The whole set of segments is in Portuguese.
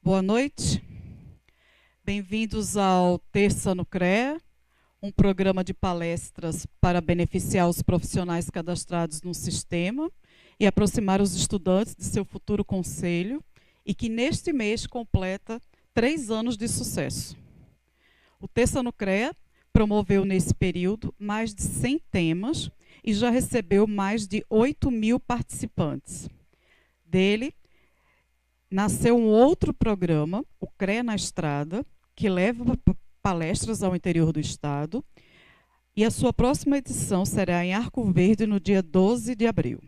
Boa noite, bem-vindos ao Terça no CREA, um programa de palestras para beneficiar os profissionais cadastrados no sistema e aproximar os estudantes de seu futuro conselho e que neste mês completa 3 anos de sucesso. O Terça no CREA promoveu nesse período mais de 100 temas e já recebeu mais de 8.000 participantes. Dele, nasceu um outro programa, o CREA na Estrada, que leva palestras ao interior do estado, e a sua próxima edição será em Arco Verde, no dia 12 de abril.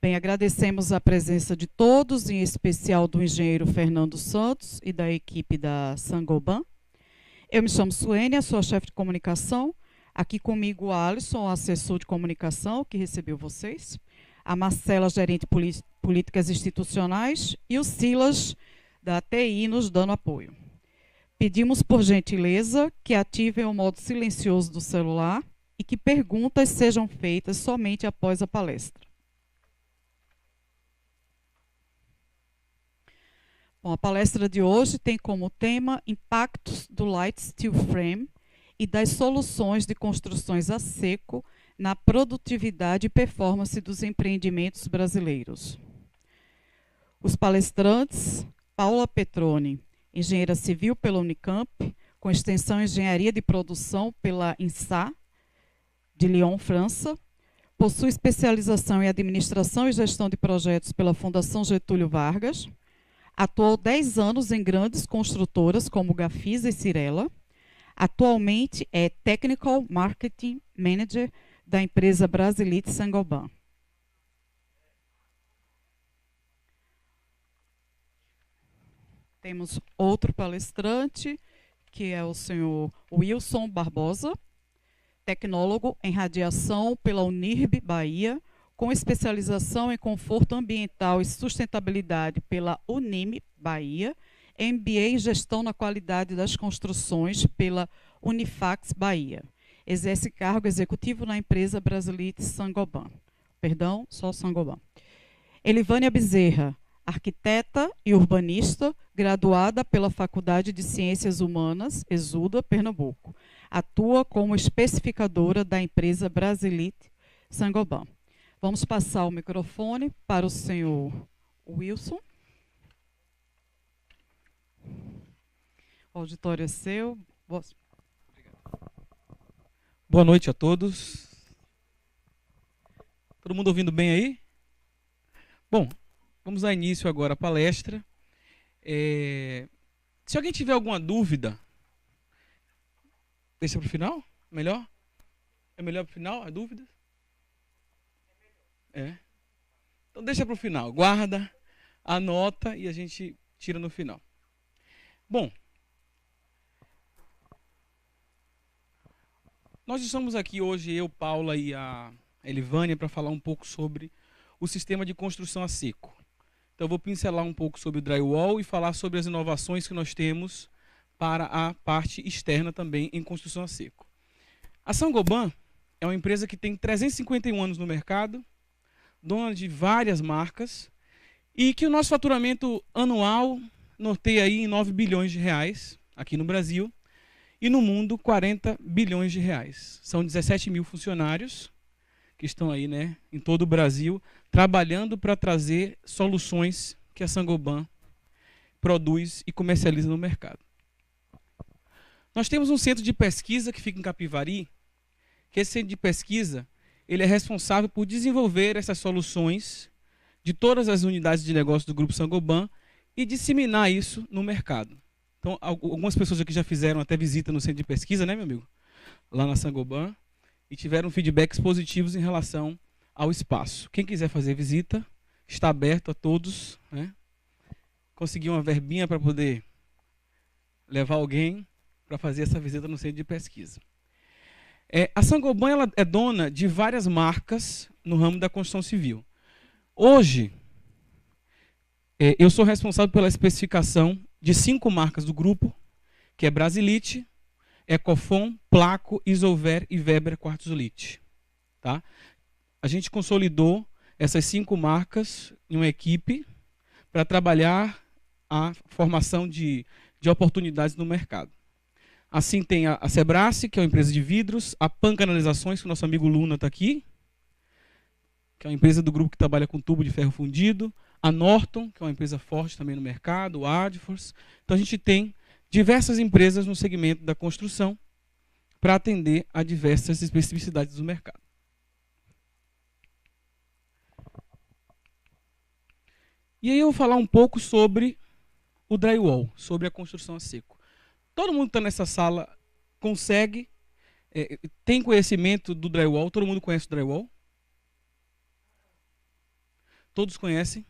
Bem, agradecemos a presença de todos, em especial do engenheiro Fernando Santos e da equipe da Saint-Gobain. Eu me chamo Suênia, sou a chefe de comunicação. Aqui comigo o Alisson, assessor de comunicação, que recebeu vocês. A Marcela, gerente de políticas institucionais, e o Silas, da TI, nos dando apoio. Pedimos, por gentileza, que ativem o modo silencioso do celular e que perguntas sejam feitas somente após a palestra. Bom, a palestra de hoje tem como tema impactos do Light Steel Frame e das soluções de construções a seco na produtividade e performance dos empreendimentos brasileiros. Os palestrantes: Paula Petroni, engenheira civil pela Unicamp, com extensão em engenharia de produção pela INSA, de Lyon, França. Possui especialização em administração e gestão de projetos pela Fundação Getúlio Vargas. Atuou 10 anos em grandes construtoras como Gafisa e Cirela. Atualmente é Technical Marketing Manager da empresa Brasilite Saint-Gobain. Temos outro palestrante, que é o senhor Wilson Barbosa, tecnólogo em radiação pela Unirb Bahia, com especialização em conforto ambiental e sustentabilidade pela Unime Bahia, MBA em gestão na qualidade das construções pela Unifax Bahia. Exerce cargo executivo na empresa Brasilite Saint-Gobain. Perdão, só Saint-Gobain. Elivânia Bezerra, arquiteta e urbanista, graduada pela Faculdade de Ciências Humanas, Exuda, Pernambuco. Atua como especificadora da empresa Brasilite Saint-Gobain. Vamos passar o microfone para o senhor Wilson. O auditório é seu. Boa noite a todos. Todo mundo ouvindo bem aí? Bom, vamos dar início agora à palestra. Se alguém tiver alguma dúvida, deixa para o final? Melhor? É melhor para o final a dúvida? Então deixa para o final. Guarda, anota e a gente tira no final. Bom, nós estamos aqui hoje, eu, Paula e a Elivânia, para falar um pouco sobre o sistema de construção a seco. Então eu vou pincelar um pouco sobre o drywall e falar sobre as inovações que nós temos para a parte externa também em construção a seco. A Saint-Gobain é uma empresa que tem 351 anos no mercado, dona de várias marcas, e que o nosso faturamento anual norteia aí em 9 bilhões de reais aqui no Brasil, e no mundo 40 bilhões de reais. São 17 mil funcionários que estão aí, né, em todo o Brasil, trabalhando para trazer soluções que a Saint-Gobain produz e comercializa no mercado. Nós temos um centro de pesquisa que fica em Capivari, que esse centro de pesquisa ele é responsável por desenvolver essas soluções de todas as unidades de negócio do Grupo Saint-Gobain e disseminar isso no mercado. Então, algumas pessoas aqui já fizeram até visita no centro de pesquisa, né, meu amigo? Lá na Saint-Gobain, e tiveram feedbacks positivos em relação ao espaço. Quem quiser fazer visita, está aberto a todos, né? Conseguir uma verbinha para poder levar alguém para fazer essa visita no centro de pesquisa. A Saint-Gobain ela é dona de várias marcas no ramo da construção civil. Hoje, eu sou responsável pela especificação de 5 marcas do grupo, que é Brasilite, Ecofon, Placo, Isover e Weber Quartzolite. Tá? A gente consolidou essas 5 marcas em uma equipe para trabalhar a formação de oportunidades no mercado. Assim tem a Sebrace, que é uma empresa de vidros, a Pan Canalizações, que o nosso amigo Luna está aqui, que é uma empresa do grupo que trabalha com tubo de ferro fundido, a Norton, que é uma empresa forte também no mercado, a Adfors. Então a gente tem diversas empresas no segmento da construção para atender a diversas especificidades do mercado. E aí eu vou falar um pouco sobre o drywall, sobre a construção a seco. Todo mundo que está nessa sala consegue, tem conhecimento do drywall? Todo mundo conhece o drywall? Todos conhecem?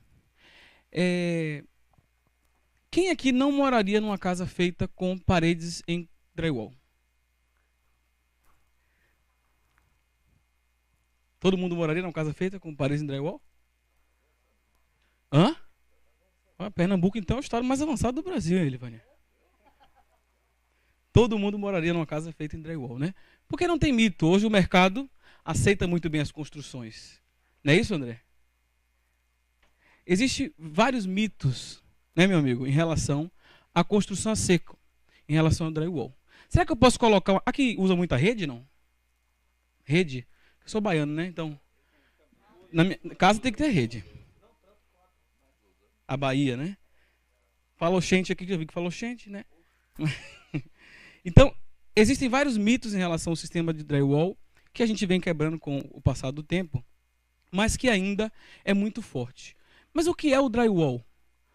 Quem aqui não moraria numa casa feita com paredes em drywall? Todo mundo moraria numa casa feita com paredes em drywall? Hã? Pernambuco, então, é o estado mais avançado do Brasil, Elivânia. Todo mundo moraria numa casa feita em drywall, né? Porque não tem mito. Hoje o mercado aceita muito bem as construções. Não é isso, André? Existem vários mitos, né, meu amigo, em relação à construção a seco, em relação ao drywall. Será que eu posso colocar... Aqui usa muita rede, não? Rede? Eu sou baiano, né? Então, na minha casa tem que ter rede. A Bahia, né? Falochente aqui, que eu vi que falochente, né? Então, existem vários mitos em relação ao sistema de drywall que a gente vem quebrando com o passar do tempo, mas que ainda é muito forte. Mas o que é o drywall?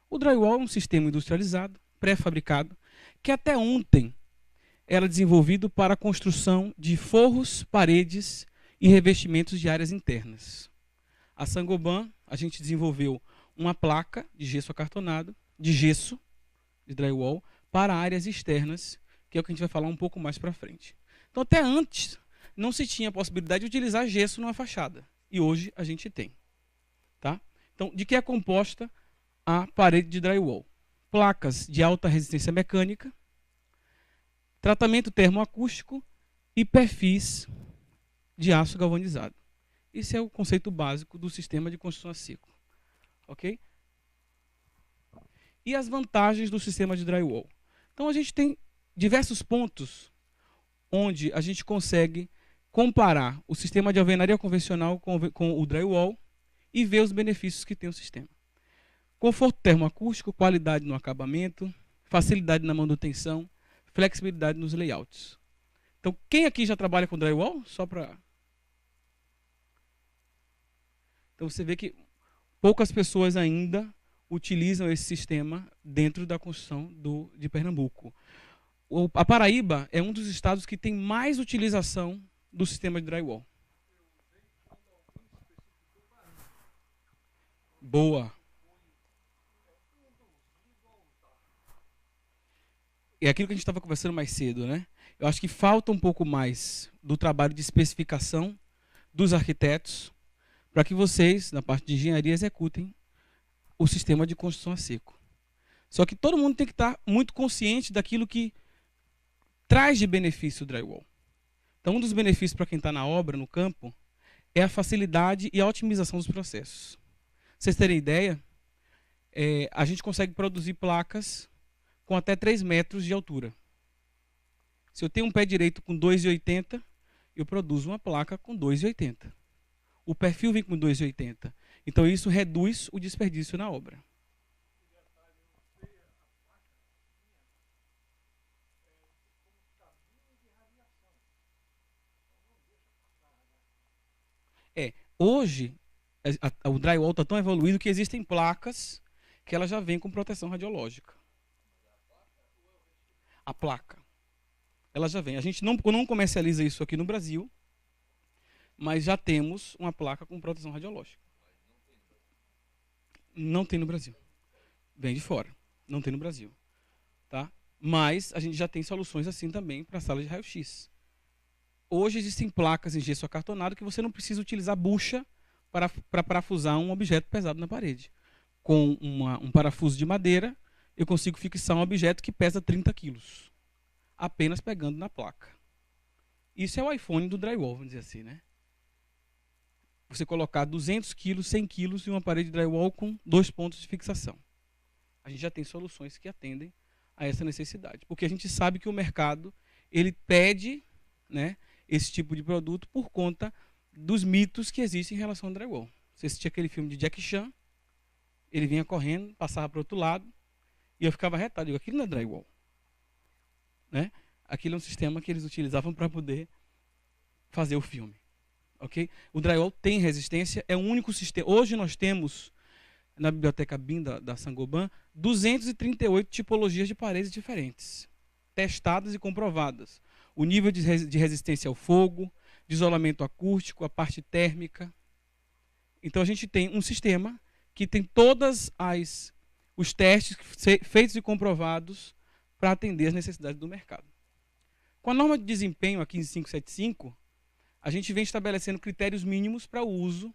O drywall é um sistema industrializado, pré-fabricado, que até ontem era desenvolvido para a construção de forros, paredes e revestimentos de áreas internas. A Saint-Gobain, a gente desenvolveu uma placa de gesso acartonado, de gesso, de drywall, para áreas externas, que é o que a gente vai falar um pouco mais para frente. Então, até antes, não se tinha a possibilidade de utilizar gesso numa fachada. E hoje a gente tem. Tá? Então, de que é composta a parede de drywall? Placas de alta resistência mecânica, tratamento termoacústico e perfis de aço galvanizado. Esse é o conceito básico do sistema de construção a seco. Ok? E as vantagens do sistema de drywall? Então a gente tem diversos pontos onde a gente consegue comparar o sistema de alvenaria convencional com o drywall e ver os benefícios que tem o sistema. Conforto termoacústico, qualidade no acabamento, facilidade na manutenção, flexibilidade nos layouts. Então, quem aqui já trabalha com drywall? Só para... Então você vê que poucas pessoas ainda utilizam esse sistema dentro da construção de Pernambuco. A Paraíba é um dos estados que tem mais utilização do sistema de drywall. Boa. É aquilo que a gente estava conversando mais cedo, né? Eu acho que falta um pouco mais do trabalho de especificação dos arquitetos para que vocês, na parte de engenharia, executem o sistema de construção a seco. Só que todo mundo tem que estar muito consciente daquilo que traz de benefício o drywall. Então, um dos benefícios para quem está na obra, no campo, é a facilidade e a otimização dos processos. Pra vocês terem ideia, a gente consegue produzir placas com até 3 metros de altura. Se eu tenho um pé direito com 2,80, eu produzo uma placa com 2,80. O perfil vem com 2,80. Então isso reduz o desperdício na obra. Hoje, o drywall está tão evoluído que existem placas que ela já vem com proteção radiológica. A placa. Ela já vem. A gente não comercializa isso aqui no Brasil, mas já temos uma placa com proteção radiológica. Não tem no Brasil. Vem de fora. Não tem no Brasil. Tá? Mas a gente já tem soluções assim também para a sala de raio-x. Hoje existem placas em gesso acartonado que você não precisa utilizar bucha para parafusar um objeto pesado na parede. Com um parafuso de madeira, eu consigo fixar um objeto que pesa 30 quilos, apenas pegando na placa. Isso é o iPhone do drywall, vamos dizer assim, né? Você colocar 200 quilos, 100 quilos em uma parede de drywall com 2 pontos de fixação. A gente já tem soluções que atendem a essa necessidade. Porque a gente sabe que o mercado ele pede, né, esse tipo de produto por conta dos mitos que existem em relação ao drywall. Você assistia aquele filme de Jackie Chan, ele vinha correndo, passava para o outro lado, e eu ficava retado. Eu digo, aquilo não é drywall. Né? Aquilo é um sistema que eles utilizavam para poder fazer o filme. Okay? O drywall tem resistência, é o único sistema. Hoje nós temos, na biblioteca BIM da Saint-Gobain, 238 tipologias de paredes diferentes, testadas e comprovadas. O nível de resistência ao fogo, de isolamento acústico, a parte térmica. Então a gente tem um sistema que tem todos os testes feitos e comprovados para atender as necessidades do mercado. Com a norma de desempenho, a 15575, a gente vem estabelecendo critérios mínimos para o uso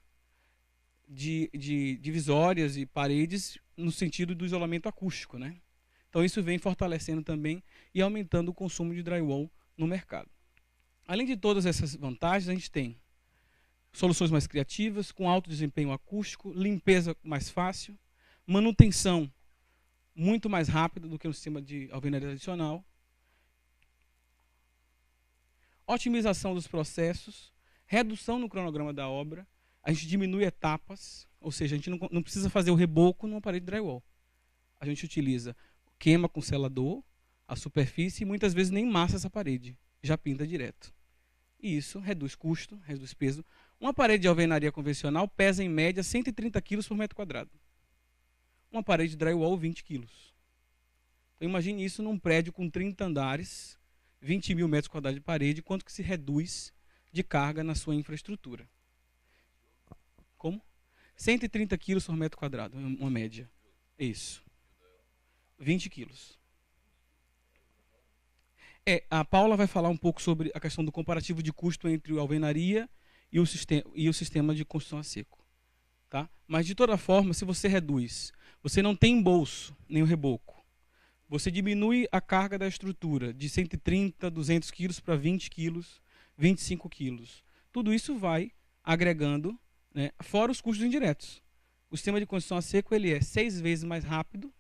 de divisórias e paredes no sentido do isolamento acústico, né? Então isso vem fortalecendo também e aumentando o consumo de drywall no mercado. Além de todas essas vantagens, a gente tem soluções mais criativas, com alto desempenho acústico, limpeza mais fácil, manutenção muito mais rápida do que no sistema de alvenaria tradicional, otimização dos processos, redução no cronograma da obra, a gente diminui etapas, ou seja, a gente não precisa fazer o reboco numa parede de drywall. A gente utiliza queima com selador, a superfície, e muitas vezes nem massa essa parede, já pinta direto. E isso reduz custo, reduz peso. Uma parede de alvenaria convencional pesa em média 130 kg por metro quadrado. Uma parede de drywall, 20 kg. Então imagine isso num prédio com 30 andares, 20 mil metros quadrados de parede, quanto que se reduz de carga na sua infraestrutura. Como? 130 kg por metro quadrado, uma média. Isso. 20 quilos. A Paula vai falar um pouco sobre a questão do comparativo de custo entre a alvenaria e o sistema de construção a seco. Tá? Mas, de toda forma, se você reduz, você não tem embolso, nem o reboco. Você diminui a carga da estrutura de 130, 200 quilos para 20 quilos, 25 quilos. Tudo isso vai agregando, né, fora os custos indiretos. O sistema de construção a seco ele é 6 vezes mais rápido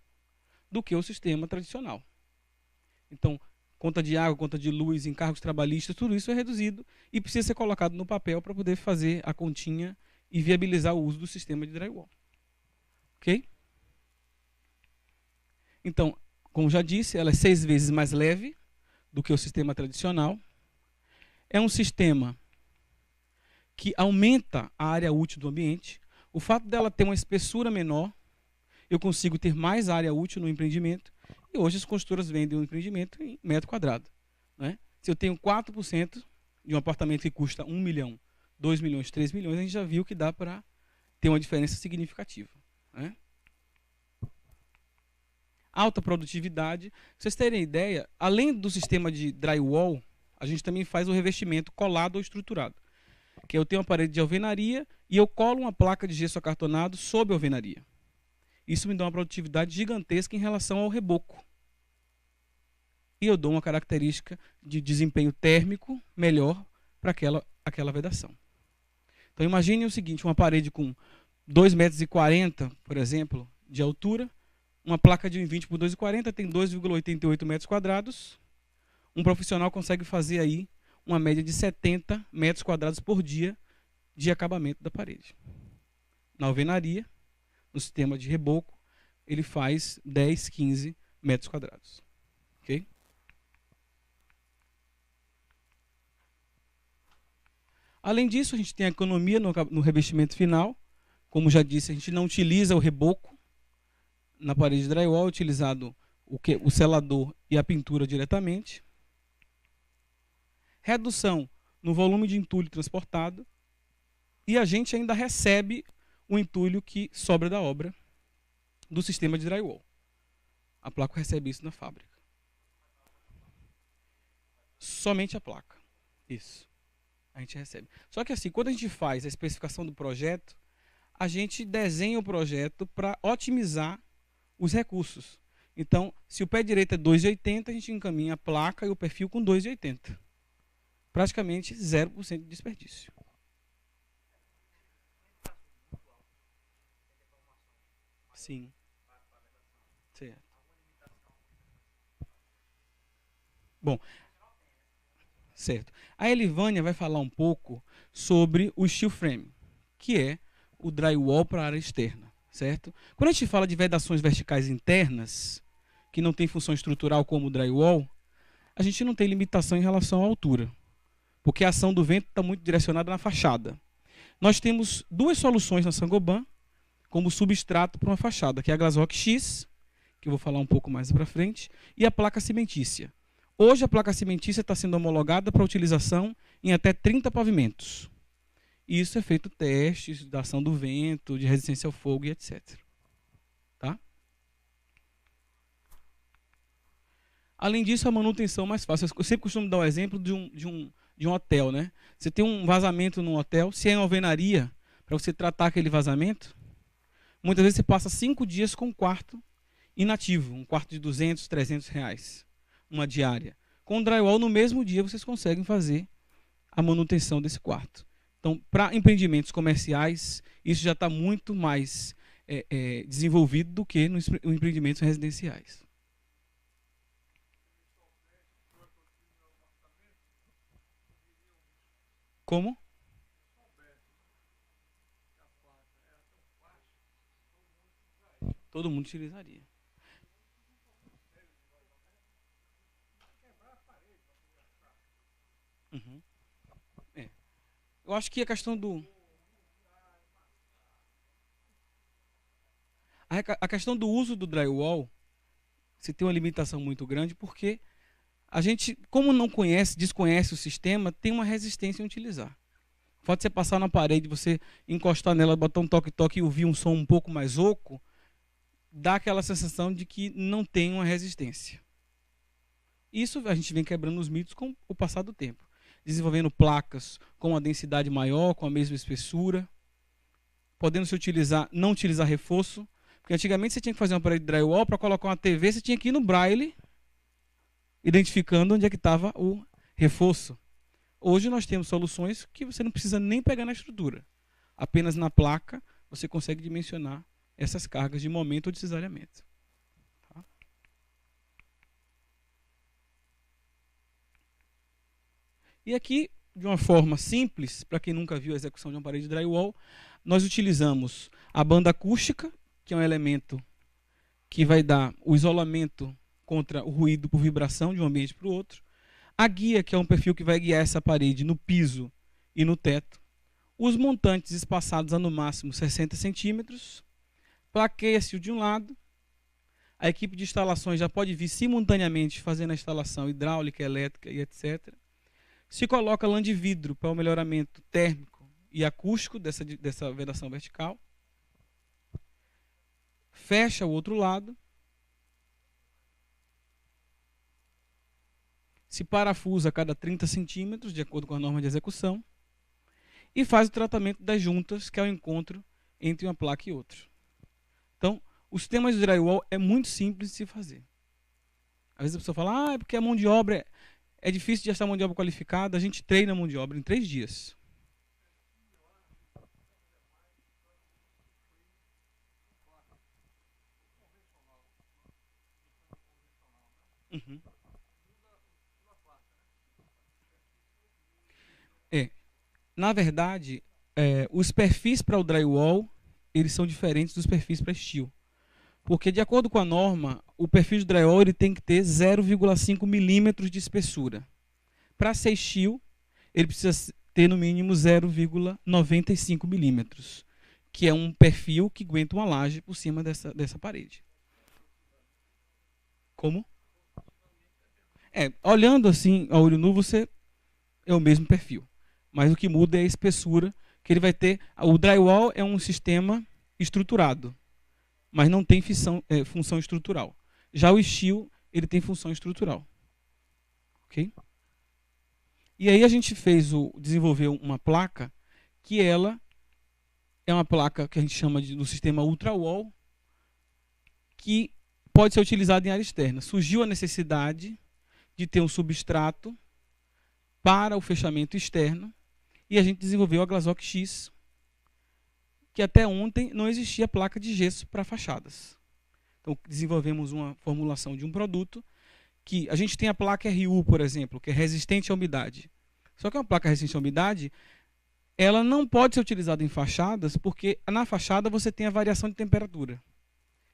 do que o sistema tradicional. Então, conta de água, conta de luz, encargos trabalhistas, tudo isso é reduzido e precisa ser colocado no papel para poder fazer a continha e viabilizar o uso do sistema de drywall. Ok? Então, como já disse, ela é 6 vezes mais leve do que o sistema tradicional. É um sistema que aumenta a área útil do ambiente. O fato dela ter uma espessura menor, eu consigo ter mais área útil no empreendimento. E hoje as construtoras vendem um empreendimento em metro quadrado. Né? Se eu tenho 4% de um apartamento que custa 1 milhão, 2 milhões, 3 milhões, a gente já viu que dá para ter uma diferença significativa. Né? Alta produtividade. Pra vocês terem ideia, além do sistema de drywall, a gente também faz o revestimento colado ou estruturado. Que eu tenho uma parede de alvenaria e eu colo uma placa de gesso acartonado sobre a alvenaria. Isso me dá uma produtividade gigantesca em relação ao reboco. E eu dou uma característica de desempenho térmico melhor para aquela vedação. Então imagine o seguinte, uma parede com 2,40 m, por exemplo, de altura, uma placa de 1,20 por 2,40 tem 2,88 metros quadrados. Um profissional consegue fazer aí uma média de 70 metros quadrados por dia de acabamento da parede. Na alvenaria, no sistema de reboco, ele faz 10, 15 metros quadrados. Ok? Além disso, a gente tem a economia no revestimento final. Como já disse, a gente não utiliza o reboco na parede de drywall, é utilizado o selador e a pintura diretamente. Redução no volume de entulho transportado. E a gente ainda recebe o entulho que sobra da obra do sistema de drywall. A placa recebe isso na fábrica. Somente a placa. Isso. A gente recebe. Só que assim, quando a gente faz a especificação do projeto, a gente desenha o projeto para otimizar os recursos. Então, se o pé direito é 2,80, a gente encaminha a placa e o perfil com 2,80. Praticamente 0% de desperdício. Sim. Certo. Bom, certo. A Elivânia vai falar um pouco sobre o steel frame, que é o drywall para a área externa, certo? Quando a gente fala de vedações verticais internas, que não tem função estrutural como o drywall, a gente não tem limitação em relação à altura, porque a ação do vento está muito direcionada na fachada. Nós temos duas soluções na Saint-Gobain como substrato para uma fachada, que é a Glasrock X, que eu vou falar um pouco mais para frente, e a placa cimentícia. Hoje a placa cimentícia está sendo homologada para utilização em até 30 pavimentos. E isso é feito testes da ação do vento, de resistência ao fogo e etc. Tá? Além disso, a manutenção mais fácil. Eu sempre costumo dar o exemplo de um hotel, né? Você tem um vazamento num hotel, se é em alvenaria, para você tratar aquele vazamento, muitas vezes você passa 5 dias com um quarto inativo, um quarto de 200, 300 reais, uma diária. Com drywall, no mesmo dia, vocês conseguem fazer a manutenção desse quarto. Então, para empreendimentos comerciais, isso já está muito mais desenvolvido do que nos empreendimentos residenciais. Como? Todo mundo utilizaria. Uhum. Eu acho que a questão do... A questão do uso do drywall, se tem uma limitação muito grande, porque a gente, como não conhece, desconhece o sistema, tem uma resistência em utilizar. O fato de você passar na parede, você encostar nela, botar um toque-toque e ouvir um som um pouco mais oco, dá aquela sensação de que não tem uma resistência. Isso a gente vem quebrando os mitos com o passar do tempo. Desenvolvendo placas com uma densidade maior, com a mesma espessura, podendo se utilizar, não utilizar reforço, porque antigamente você tinha que fazer uma parede de drywall, para colocar uma TV, você tinha que ir no braille, identificando onde é que estava o reforço. Hoje nós temos soluções que você não precisa nem pegar na estrutura. Apenas na placa você consegue dimensionar essas cargas de momento ou de cisalhamento. Tá? E aqui, de uma forma simples, para quem nunca viu a execução de uma parede de drywall, nós utilizamos a banda acústica, que é um elemento que vai dar o isolamento contra o ruído por vibração de um ambiente para o outro. A guia, que é um perfil que vai guiar essa parede no piso e no teto. Os montantes espaçados a no máximo 60 centímetros. Plaqueia-se de um lado. A equipe de instalações já pode vir simultaneamente fazendo a instalação hidráulica, elétrica e etc. Se coloca lã de vidro para o melhoramento térmico e acústico dessa vedação vertical. Fecha o outro lado. Se parafusa a cada 30 centímetros, de acordo com a norma de execução. E faz o tratamento das juntas, que é o encontro entre uma placa e outra. Então, o sistema de drywall é muito simples de se fazer. Às vezes a pessoa fala, é porque a mão de obra é difícil de achar mão de obra qualificada, a gente treina a mão de obra em 3 dias. Uhum. Na verdade, os perfis para o drywall, eles são diferentes dos perfis para steel. Porque, de acordo com a norma, o perfil de drywall ele tem que ter 0,5 milímetros de espessura. Para ser steel, ele precisa ter no mínimo 0,95 milímetros, que é um perfil que aguenta uma laje por cima dessa parede. Como? Olhando assim a olho nu, você é o mesmo perfil. Mas o que muda é a espessura que ele vai ter. O drywall é um sistema estruturado, mas não tem função estrutural. Já o steel, ele tem função estrutural. Ok? E aí a gente desenvolveu uma placa que ela é uma placa que a gente chama do sistema ultrawall, que pode ser utilizada em área externa. Surgiu a necessidade de ter um substrato para o fechamento externo e a gente desenvolveu a Glasrock X, que até ontem não existia placa de gesso para fachadas. Então, desenvolvemos uma formulação de um produto que a gente tem a placa RU, por exemplo, que é resistente à umidade. Só que uma placa resistente à umidade, ela não pode ser utilizada em fachadas, porque na fachada você tem a variação de temperatura.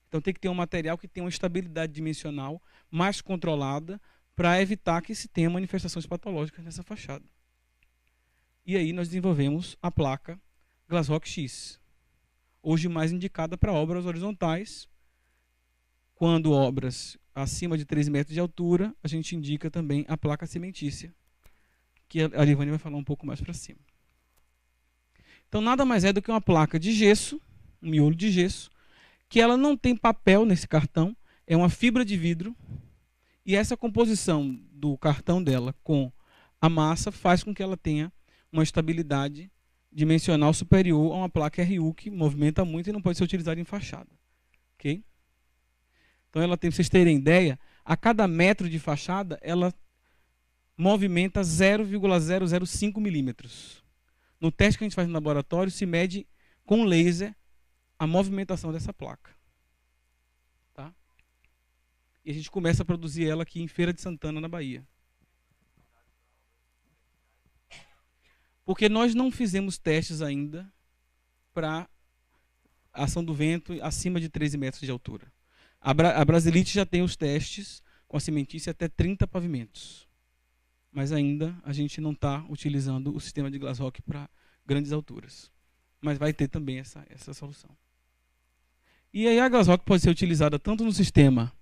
Então tem que ter um material que tenha uma estabilidade dimensional mais controlada para evitar que se tenha manifestações patológicas nessa fachada. E aí nós desenvolvemos a placa Glasrock X, hoje mais indicada para obras horizontais. Quando obras acima de 3 metros de altura, a gente indica também a placa cimentícia, que a Livane vai falar um pouco mais para cima. Então nada mais é do que uma placa de gesso, um miolo de gesso, que ela não tem papel nesse cartão, é uma fibra de vidro, e essa composição do cartão dela com a massa faz com que ela tenha uma estabilidade dimensional superior a uma placa RU, que movimenta muito e não pode ser utilizada em fachada. Ok? Então ela tem, para vocês terem ideia, a cada metro de fachada, ela movimenta 0,005 milímetros. No teste que a gente faz no laboratório, se mede com laser a movimentação dessa placa. Tá? E a gente começa a produzir ela aqui em Feira de Santana, na Bahia. Porque nós não fizemos testes ainda para ação do vento acima de 13 metros de altura. A Brasilite já tem os testes com a cimentícia até 30 pavimentos. Mas ainda a gente não está utilizando o sistema de Glasrock para grandes alturas. Mas vai ter também essa solução. E aí a Glasrock pode ser utilizada tanto no sistema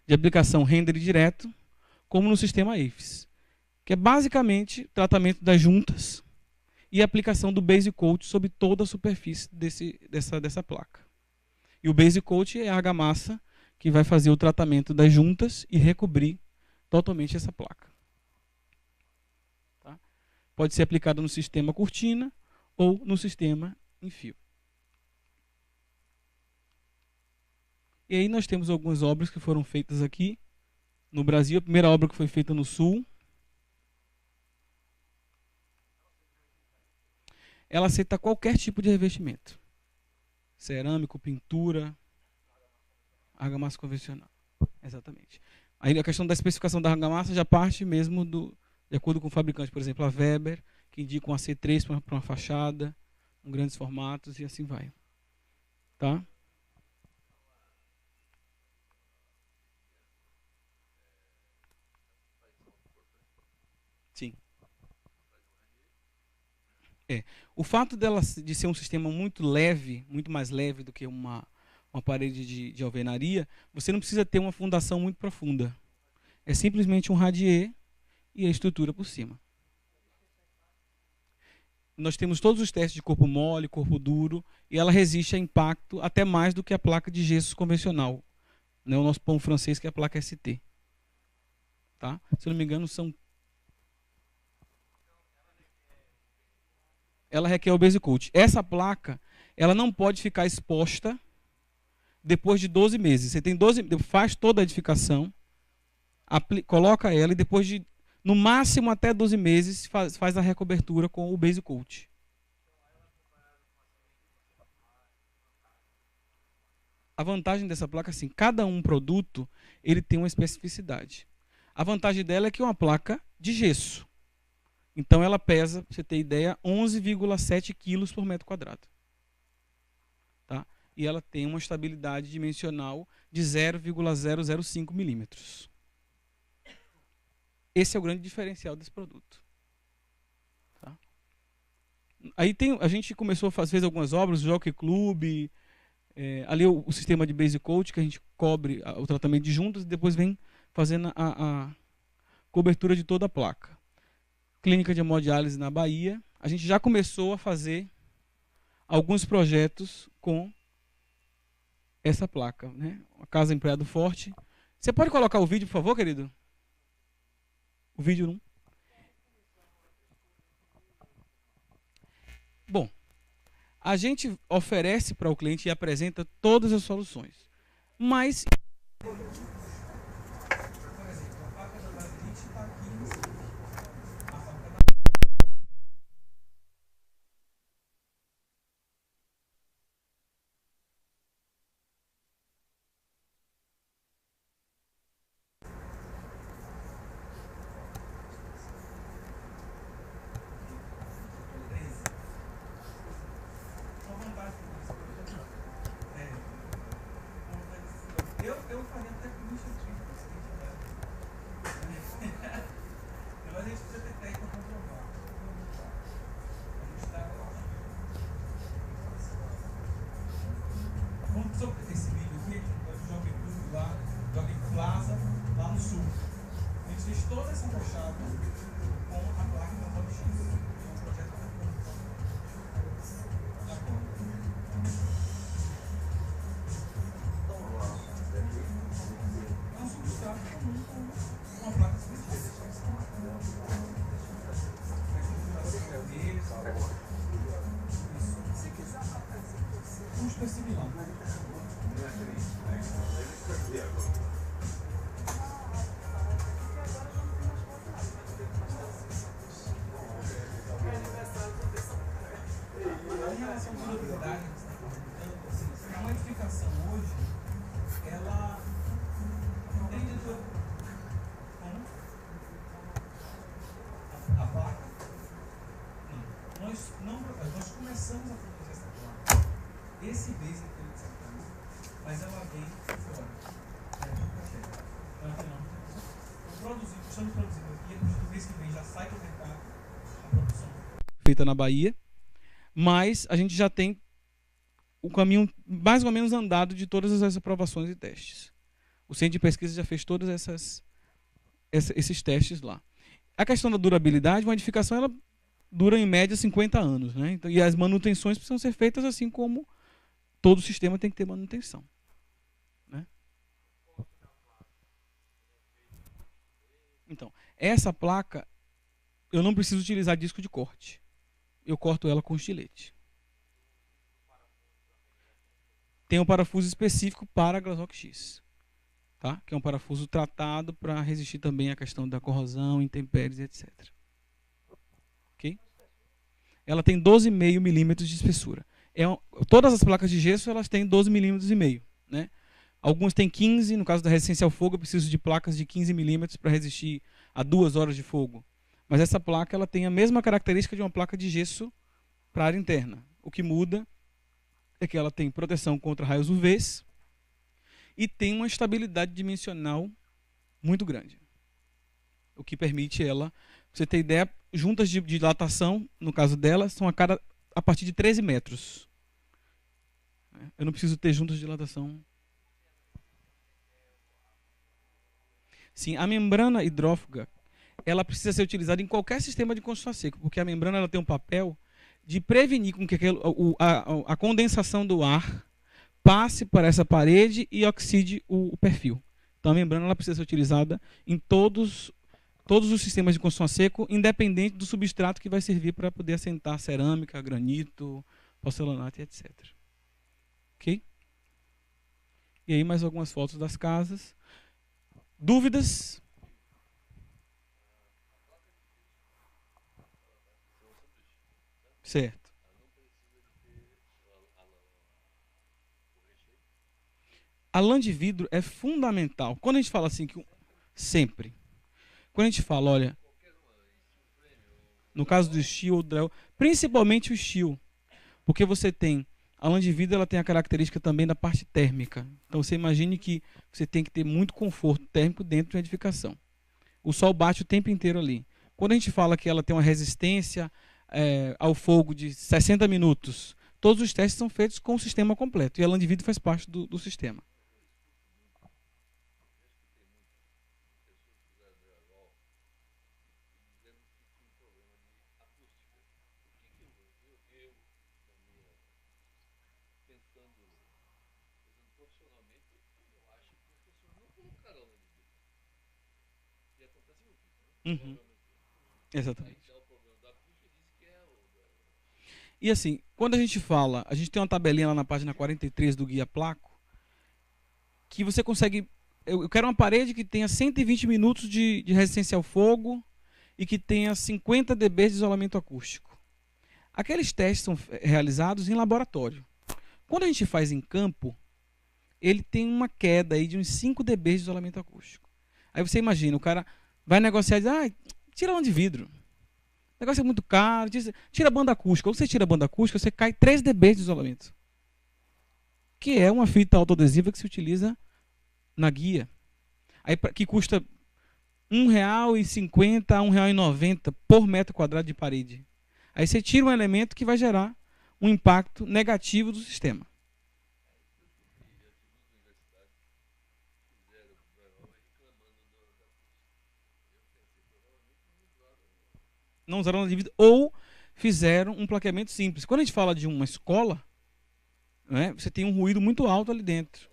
de aplicação render direto, como no sistema AFES, que é basicamente tratamento das juntas e aplicação do base coat sobre toda a superfície dessa placa. E o base coat é a argamassa que vai fazer o tratamento das juntas e recobrir totalmente essa placa. Tá? Pode ser aplicado no sistema cortina ou no sistema em fio. E aí nós temos algumas obras que foram feitas aqui no Brasil. A primeira obra que foi feita no Sul. Ela aceita qualquer tipo de revestimento. Cerâmico, pintura, argamassa convencional. Exatamente. Aí a questão da especificação da argamassa já parte mesmo de acordo com o fabricante. Por exemplo, a Weber, que indica um AC3 para uma fachada, com grandes formatos e assim vai. Tá? Sim. O fato de ser um sistema muito leve, muito mais leve do que uma parede de alvenaria, você não precisa ter uma fundação muito profunda. É simplesmente um radier e a estrutura por cima. Nós temos todos os testes de corpo mole, corpo duro, e ela resiste a impacto até mais do que a placa de gesso convencional. Né? O nosso pão francês, que é a placa ST. Tá? Se eu não me engano, ela requer o base coat. Essa placa, ela não pode ficar exposta depois de 12 meses. Você tem 12, faz toda a edificação, coloca ela e depois de, no máximo até 12 meses, faz a recobertura com o base coat. A vantagem dessa placa, assim, cada produto, ele tem uma especificidade. A vantagem dela é que é uma placa de gesso. Então ela pesa, para você ter ideia, 11,7 quilos por metro quadrado. Tá? E ela tem uma estabilidade dimensional de 0,005 milímetros. Esse é o grande diferencial desse produto. Tá? Aí a gente começou a fazer algumas obras, o Jockey Club, ali o sistema de base coat, que a gente cobre o tratamento de juntas e depois vem fazendo a cobertura de toda a placa. Clínica de hemodiálise na Bahia. A gente já começou a fazer alguns projetos com essa placa, né? Uma casa em Praia do Forte. Você pode colocar o vídeo, por favor, querido? O vídeo não. Bom, a gente oferece para o cliente e apresenta todas as soluções. Mas acústico é similar. Em relação à durabilidade, a modificação hoje, ela tem de tudo. A placa? Não. Nós começamos a produzir essa placa. Esse mês é que ele sacou, mas ela vem fora. Estamos produzindo aqui, no mês que vem já sai do mercado a produção feita na Bahia, mas a gente já tem o caminho mais ou menos andado de todas essas aprovações e testes. O Centro de Pesquisa já fez todos esses testes lá. A questão da durabilidade, uma edificação ela dura em média 50 anos, né? Então, e as manutenções precisam ser feitas assim como todo sistema tem que ter manutenção, né? Então, essa placa, eu não preciso utilizar disco de corte. Eu corto ela com estilete. Tem um parafuso específico para a Glasrock X, tá? Que é um parafuso tratado para resistir também à questão da corrosão, intempéries, etc. Ok? Ela tem 12,5 milímetros de espessura. Todas as placas de gesso elas têm 12,5 milímetros, né? Algumas têm 15, no caso da resistência ao fogo, eu preciso de placas de 15 milímetros para resistir a 2 horas de fogo. Mas essa placa ela tem a mesma característica de uma placa de gesso para a área interna. O que muda é que ela tem proteção contra raios UVs e tem uma estabilidade dimensional muito grande. O que permite ela, pra você ter ideia, juntas de dilatação, no caso dela, são a partir de 13 metros. Eu não preciso ter juntas de dilatação. Sim, a membrana hidrófuga, ela precisa ser utilizada em qualquer sistema de construção a seco, porque a membrana ela tem um papel de prevenir com que a condensação do ar passe para essa parede e oxide o perfil. Então a membrana ela precisa ser utilizada em todos os sistemas de construção a seco, independente do substrato que vai servir para poder assentar cerâmica, granito, porcelanato, etc. Ok? E aí mais algumas fotos das casas. Dúvidas? Certo. A lã de vidro é fundamental. Quando a gente fala assim, sempre. Quando a gente fala, olha, no caso do steel ou drywall, principalmente o steel, porque você tem, a lã de vidro ela tem a característica também da parte térmica. Então você imagine que você tem que ter muito conforto térmico dentro de uma edificação. O sol bate o tempo inteiro ali. Quando a gente fala que ela tem uma resistência ao fogo de 60 minutos, todos os testes são feitos com o sistema completo. E a lã de vidro faz parte do sistema. Uhum. Exatamente. E assim, quando a gente fala, a gente tem uma tabelinha lá na página 43 do Guia Placo, que você consegue, eu quero uma parede que tenha 120 minutos de resistência ao fogo e que tenha 50 dB de isolamento acústico. Aqueles testes são realizados em laboratório. Quando a gente faz em campo, ele tem uma queda aí de uns 5 dB de isolamento acústico. Aí você imagina, o cara vai negociar e diz, tira a lã de vidro. O negócio é muito caro, tira a banda acústica. Ou você tira a banda acústica, você cai 3 dB de isolamento. Que é uma fita autoadesiva que se utiliza na guia. Aí, que custa R$1,50 a R$1,90 por metro quadrado de parede. Aí você tira um elemento que vai gerar um impacto negativo do sistema. Não usaram lã de vidro ou fizeram um plaqueamento simples. Quando a gente fala de uma escola, né, você tem um ruído muito alto ali dentro,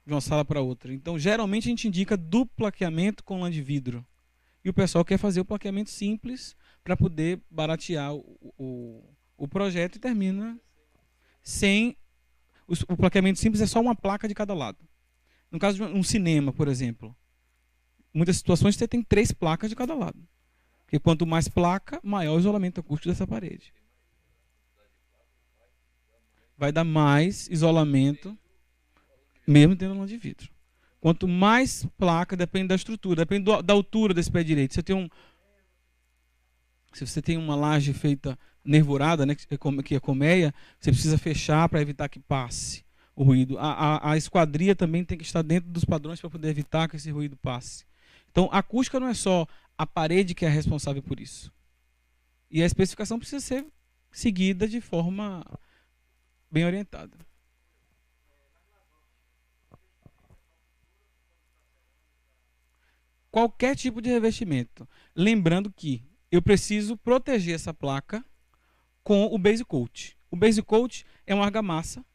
de uma sala para outra. Então, geralmente, a gente indica duplo plaqueamento com lã de vidro. E o pessoal quer fazer o plaqueamento simples para poder baratear o projeto e termina sem o plaqueamento simples é só uma placa de cada lado. No caso de um cinema, por exemplo, em muitas situações você tem 3 placas de cada lado. Porque quanto mais placa, maior o isolamento acústico dessa parede. Vai dar mais isolamento, mesmo tendo lã de vidro. Quanto mais placa, depende da estrutura, depende da altura desse pé direito. Se você tem uma laje feita nervurada, né, que é colmeia, você precisa fechar para evitar que passe o ruído. A esquadria também tem que estar dentro dos padrões para poder evitar que esse ruído passe. Então, a acústica não é só a parede que é responsável por isso. E a especificação precisa ser seguida de forma bem orientada. Qualquer tipo de revestimento. Lembrando que eu preciso proteger essa placa com o base coat. O base coat é uma argamassa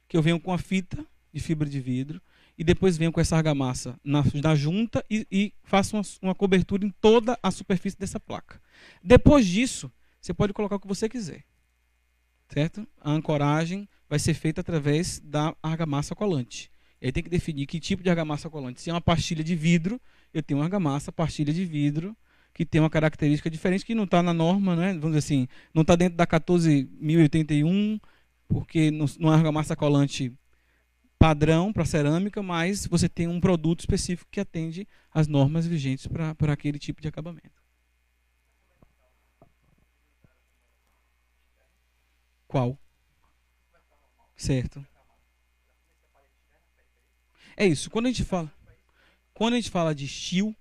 que eu venho com a fita de fibra de vidro e depois venho com essa argamassa na junta e faço uma cobertura em toda a superfície dessa placa. Depois disso, você pode colocar o que você quiser. Certo? A ancoragem vai ser feita através da argamassa colante. E aí tem que definir que tipo de argamassa colante. Se é uma pastilha de vidro, eu tenho uma argamassa, pastilha de vidro, que tem uma característica diferente, que não está na norma, né? Vamos dizer assim, não está dentro da 14.081, porque não é uma argamassa colante padrão para cerâmica, mas você tem um produto específico que atende às normas vigentes para aquele tipo de acabamento. Qual? Certo. É isso. Quando a gente fala de steel,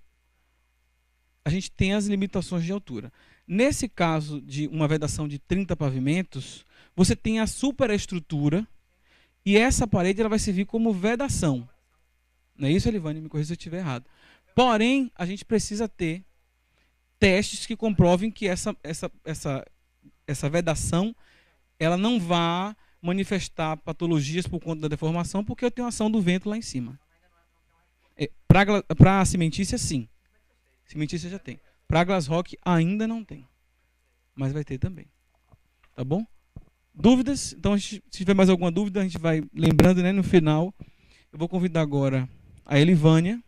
a gente tem as limitações de altura. Nesse caso de uma vedação de 30 pavimentos, você tem a superestrutura e essa parede ela vai servir como vedação. Não é isso, Elivane? Me corrija se eu estiver errado. Porém, a gente precisa ter testes que comprovem que essa vedação ela não vá manifestar patologias por conta da deformação, porque eu tenho a ação do vento lá em cima. Para a cimentícia, sim. Cimentícia já tem. Para Glass Rock, ainda não tem. Mas vai ter também. Tá bom? Dúvidas? Então, se tiver mais alguma dúvida, a gente vai lembrando, né, no final. Eu vou convidar agora a Elivânia,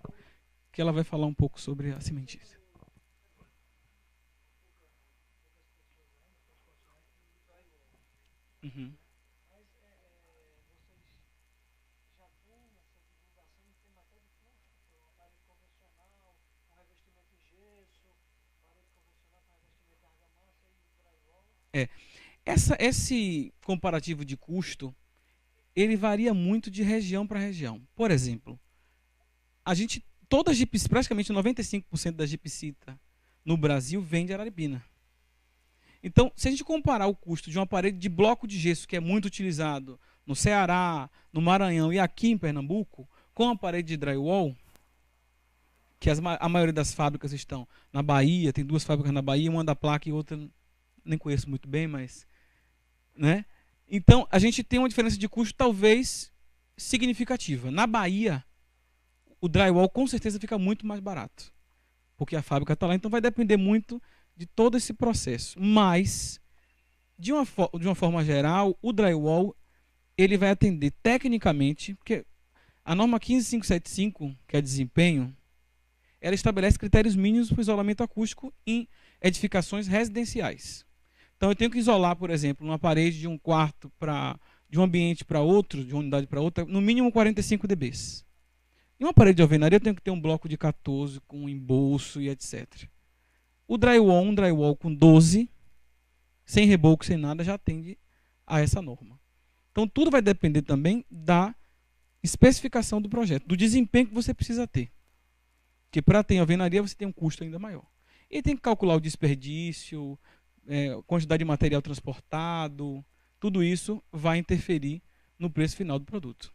que ela vai falar um pouco sobre a cimentícia. Uhum. Esse comparativo de custo, ele varia muito de região para região. Por exemplo, praticamente 95% da gipsita no Brasil vem de Araribina. Então, se a gente comparar o custo de uma parede de bloco de gesso, que é muito utilizado no Ceará, no Maranhão e aqui em Pernambuco, com a parede de drywall, que a maioria das fábricas estão na Bahia, tem 2 fábricas na Bahia, uma da placa e outra nem conheço muito bem, mas... né? Então, a gente tem uma diferença de custo talvez significativa. Na Bahia, o drywall com certeza fica muito mais barato, porque a fábrica está lá, então vai depender muito de todo esse processo. Mas, de uma forma geral, o drywall ele vai atender tecnicamente, porque a norma 15575, que é desempenho, ela estabelece critérios mínimos para o isolamento acústico em edificações residenciais. Então, eu tenho que isolar, por exemplo, uma parede de um quarto de um ambiente para outro, de uma unidade para outra, no mínimo 45 dB. Em uma parede de alvenaria, eu tenho que ter um bloco de 14 com embolso e etc. Um drywall com 12, sem reboco, sem nada, já atende a essa norma. Então, tudo vai depender também da especificação do projeto, do desempenho que você precisa ter. Porque para ter alvenaria, você tem um custo ainda maior. E tem que calcular o desperdício, quantidade de material transportado, tudo isso vai interferir no preço final do produto.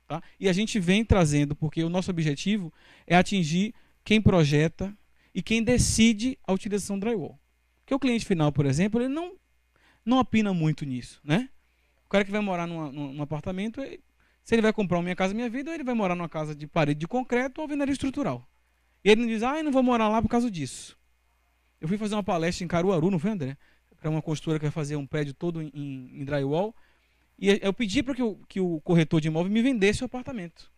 Tá? E a gente vem trazendo, porque o nosso objetivo é atingir quem projeta e quem decide a utilização do drywall. Porque o cliente final, por exemplo, ele não opina muito nisso. Né? O cara que vai morar num apartamento, se ele vai comprar uma Minha Casa Minha Vida, ou ele vai morar numa casa de parede de concreto ou alvenaria estrutural. E ele não diz, eu não vou morar lá por causa disso. Eu fui fazer uma palestra em Caruaru, não foi, André? Para uma construtora que vai fazer um prédio todo em drywall. E eu pedi para que o corretor de imóvel me vendesse o apartamento.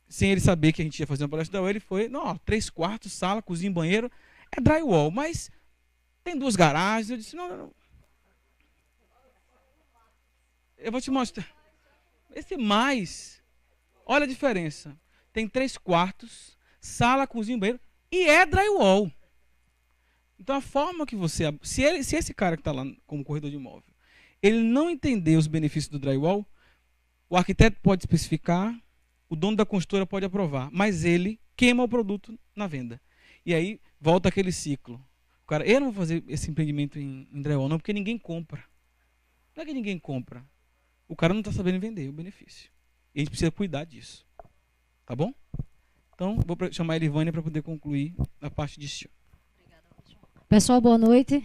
Sem ele saber que a gente ia fazer uma palestra da UEL, ele foi, não, 3 quartos, sala, cozinha, banheiro, é drywall, mas tem 2 garagens. Eu disse, não. Eu vou te mostrar. Esse mais, olha a diferença. Tem 3 quartos, sala, cozinha, banheiro, e é drywall. Então a forma que você... Se esse cara que está lá como corretor de imóvel, ele não entender os benefícios do drywall, o arquiteto pode especificar, o dono da construtora pode aprovar, mas ele queima o produto na venda. E aí volta aquele ciclo. O cara, eu não vou fazer esse empreendimento em drywall, não, porque ninguém compra. Não é que ninguém compra. O cara não está sabendo vender o benefício. E a gente precisa cuidar disso. Tá bom? Então, vou chamar a Elivânia para poder concluir a parte de estilo. Pessoal, boa noite.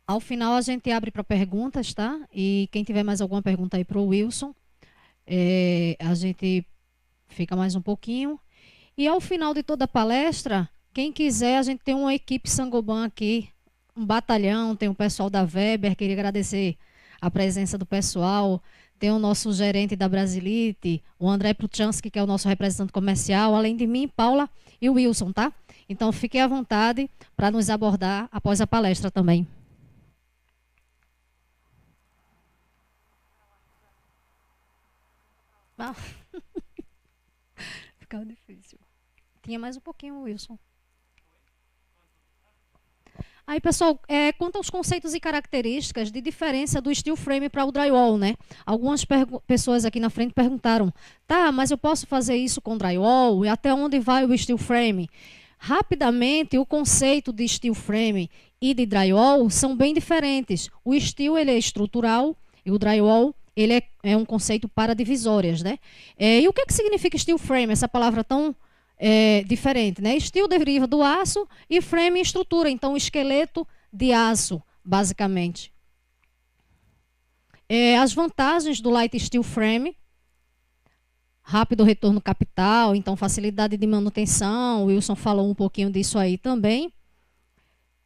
Ao final a gente abre para perguntas, tá? E quem tiver mais alguma pergunta aí para o Wilson, a gente fica mais um pouquinho. E ao final de toda a palestra, quem quiser, a gente tem uma equipe Saint-Gobain aqui, um batalhão, tem o pessoal da Weber, queria agradecer a presença do pessoal, tem o nosso gerente da Brasilite, o André Pruchansky, que é o nosso representante comercial, além de mim, Paula e o Wilson, tá? Então fiquem à vontade para nos abordar após a palestra também. Ah. Ficava difícil. Tinha mais um pouquinho, Wilson. Aí, pessoal, quanto aos conceitos e características de diferença do steel frame para o drywall, né? Algumas pessoas aqui na frente perguntaram, tá, mas eu posso fazer isso com drywall? E até onde vai o steel frame? Rapidamente, o conceito de steel frame e de drywall são bem diferentes. O steel, ele é estrutural e o drywall, ele é um conceito para divisórias, né? E o que significa steel frame, essa palavra tão diferente, né? Steel deriva do aço e frame estrutura, então esqueleto de aço, basicamente. As vantagens do light steel frame: rápido retorno capital, então facilidade de manutenção, o Wilson falou um pouquinho disso aí também.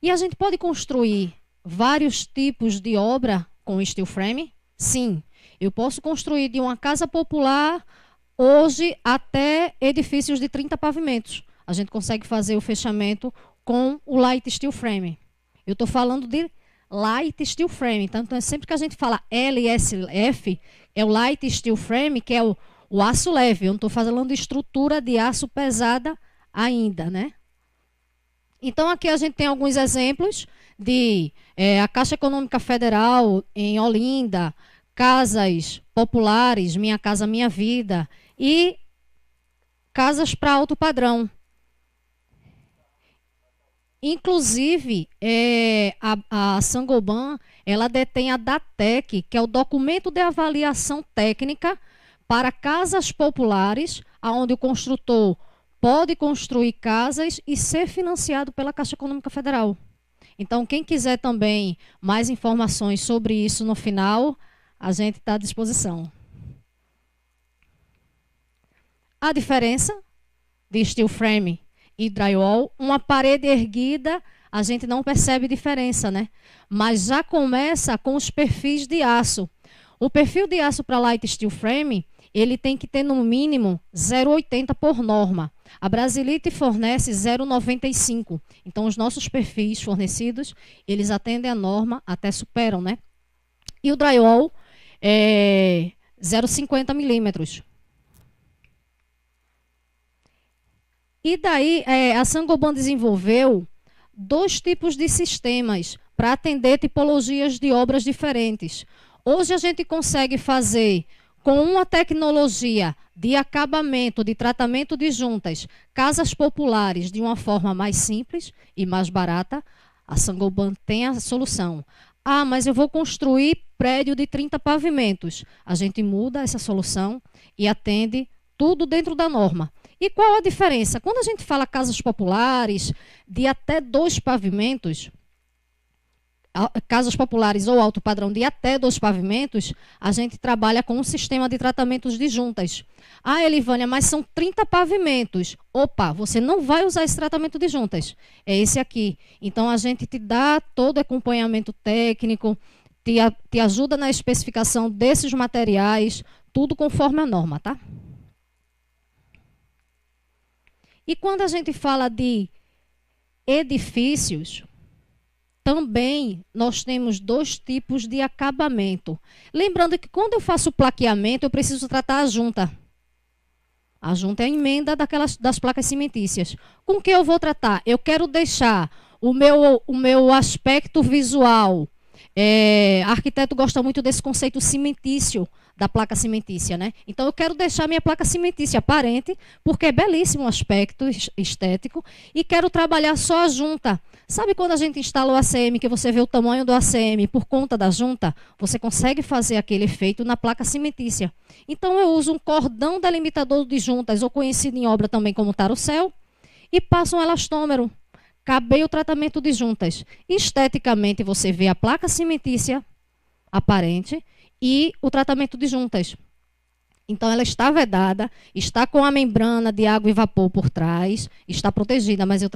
E a gente pode construir vários tipos de obra com steel frame? Sim, eu posso construir de uma casa popular hoje até edifícios de 30 pavimentos. A gente consegue fazer o fechamento com o light steel frame. Eu estou falando de light steel frame. Então, sempre que a gente fala LSF, é o light steel frame, que é o aço leve. Eu não estou falando de estrutura de aço pesada ainda, né? Então, aqui a gente tem alguns exemplos de a Caixa Econômica Federal em Olinda, casas populares, Minha Casa Minha Vida, e casas para alto padrão. Inclusive, a Saint-Gobain, ela detém a DATEC, que é o documento de avaliação técnica para casas populares, onde o construtor pode construir casas e ser financiado pela Caixa Econômica Federal. Então, quem quiser também mais informações sobre isso no final, a gente está à disposição. A diferença de steel frame e drywall: uma parede erguida, a gente não percebe diferença, né? Mas já começa com os perfis de aço. O perfil de aço para light steel frame, ele tem que ter no mínimo 0,80 por norma. A Brasilite fornece 0,95. Então, os nossos perfis fornecidos, eles atendem a norma, até superam, né? E o drywall é 0,50 milímetros. E daí, a Saint-Gobain desenvolveu 2 tipos de sistemas para atender tipologias de obras diferentes. Hoje a gente consegue fazer, com uma tecnologia de acabamento, de tratamento de juntas, casas populares de uma forma mais simples e mais barata. A Saint-Gobain tem a solução. Ah, mas eu vou construir prédio de 30 pavimentos. A gente muda essa solução e atende tudo dentro da norma. E qual a diferença? Quando a gente fala casas populares de até 2 pavimentos, casas populares ou alto padrão de até 2 pavimentos, a gente trabalha com um sistema de tratamentos de juntas. Ah, Elivânia, mas são 30 pavimentos. Opa, você não vai usar esse tratamento de juntas. É esse aqui. Então, a gente te dá todo acompanhamento técnico, te ajuda na especificação desses materiais, tudo conforme a norma, tá? E quando a gente fala de edifícios, também nós temos 2 tipos de acabamento. Lembrando que quando eu faço plaqueamento, eu preciso tratar a junta. A junta é a emenda das placas cimentícias. Com que eu vou tratar? Eu quero deixar o meu aspecto visual. Arquiteto gosta muito desse conceito cimentício, da placa cimentícia, né? Então, eu quero deixar minha placa cimentícia aparente, porque é belíssimo o aspecto estético, e quero trabalhar só a junta. Sabe quando a gente instala o ACM, que você vê o tamanho do ACM por conta da junta? Você consegue fazer aquele efeito na placa cimentícia. Então, eu uso um cordão delimitador de juntas, ou conhecido em obra também como tarocel, e passo um elastômero. Acabei o tratamento de juntas. Esteticamente, você vê a placa cimentícia aparente e o tratamento de juntas. Então, ela está vedada, está com a membrana de água e vapor por trás, está protegida, mas eu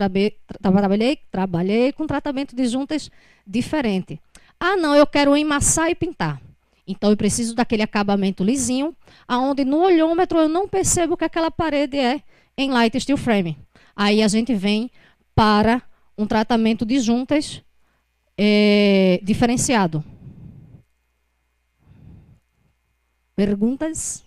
trabalhei com tratamento de juntas diferente. Ah, não, eu quero emassar e pintar. Então, eu preciso daquele acabamento lisinho, aonde no olhômetro eu não percebo que aquela parede é em light steel frame. Aí a gente vem para um tratamento de juntas diferenciado. Perguntas?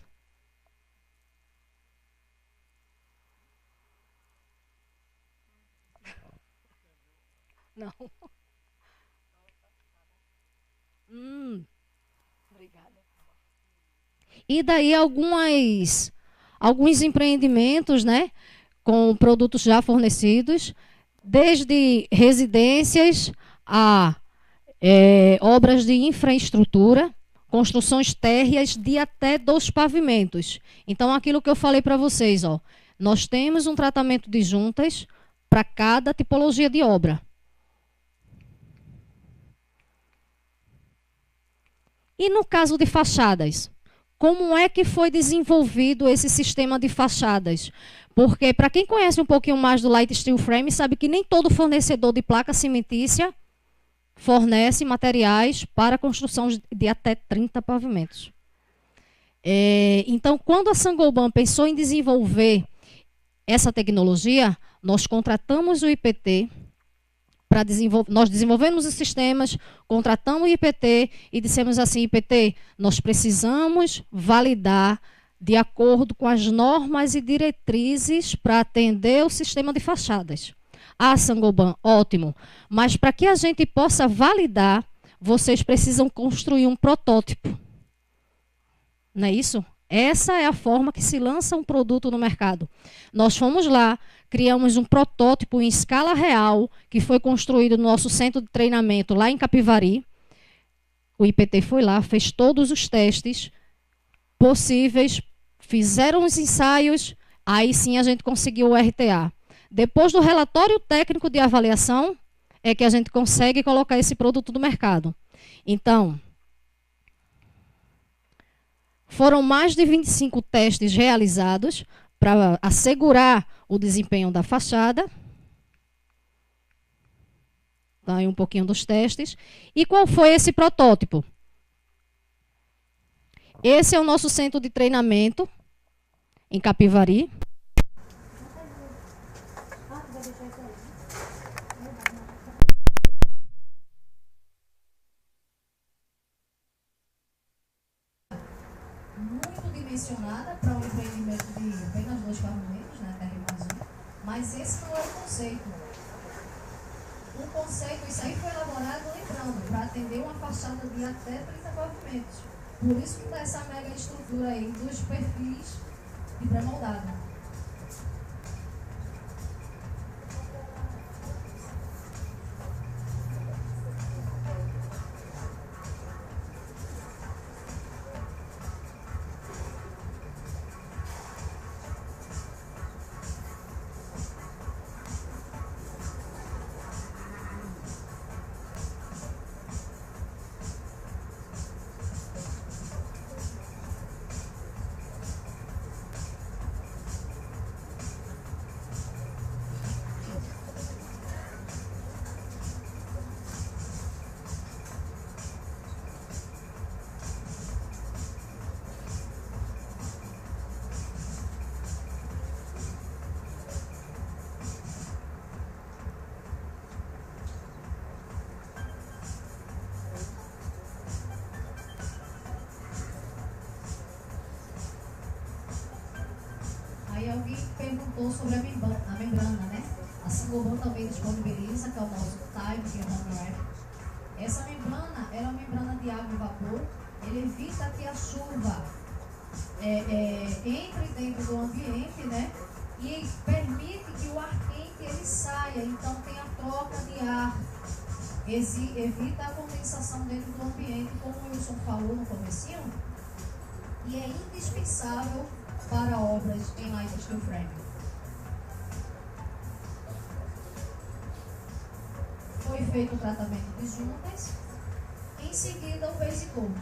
Não. Obrigada. E daí alguns empreendimentos, né, com produtos já fornecidos, desde residências a obras de infraestrutura, construções térreas de até 2 pavimentos. Então, aquilo que eu falei para vocês, ó, nós temos um tratamento de juntas para cada tipologia de obra. E no caso de fachadas, como é que foi desenvolvido esse sistema de fachadas? Porque, para quem conhece um pouquinho mais do Light Steel Frame, sabe que nem todo fornecedor de placa cimentícia fornece materiais para construção de até 30 pavimentos. Então, quando a Saint-Gobain pensou em desenvolver essa tecnologia, nós contratamos o IPT, nós desenvolvemos os sistemas, contratamos o IPT e dissemos assim, IPT, nós precisamos validar de acordo com as normas e diretrizes para atender o sistema de fachadas. Ah, Saint-Gobain, ótimo. Mas para que a gente possa validar, vocês precisam construir um protótipo. Não é isso? Essa é a forma que se lança um produto no mercado. Nós fomos lá, criamos um protótipo em escala real, que foi construído no nosso centro de treinamento lá em Capivari. O IPT foi lá, fez todos os testes possíveis, fizeram os ensaios, aí sim a gente conseguiu o RTA. Depois do relatório técnico de avaliação, é que a gente consegue colocar esse produto no mercado. Então, foram mais de 25 testes realizados para assegurar o desempenho da fachada. Tá aí um pouquinho dos testes. E qual foi esse protótipo? Esse é o nosso centro de treinamento em Capivari. Muito dimensionada para um empreendimento de apenas 2 pavimentos, né, terra e vazio, mas esse não é o conceito. O conceito, isso aí foi elaborado, lembrando, para atender uma fachada de até 30 pavimentos. Por isso que dá essa mega estrutura aí dos perfis de pré-moldado. falou sobre a membrana, né? A Saint-Gobain também disponibiliza, que é o nosso Time, que é o Home. Essa membrana, ela é uma membrana de água e vapor. Ele evita que a chuva entre dentro do ambiente, né? E permite que o ar quente ele saia. Então tem a troca de ar. Evita a condensação dentro do ambiente, como o Wilson falou no comecinho. E é indispensável para obras em light steel frame. Foi feito o tratamento de juntas, em seguida o base coat.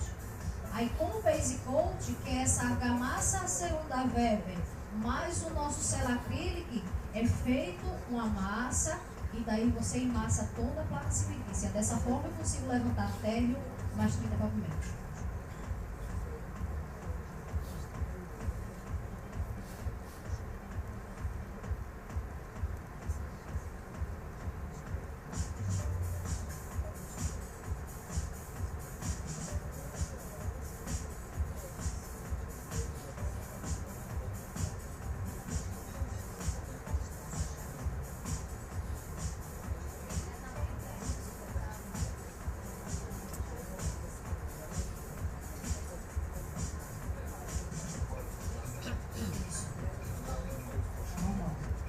Aí com o base coat, que é essa argamassa aceruda da Weber, mais o nosso celacrílico, é feito uma massa e daí você emassa toda a placa cimentícia. Dessa forma eu consigo levantar térreo mais 30 pavimentos.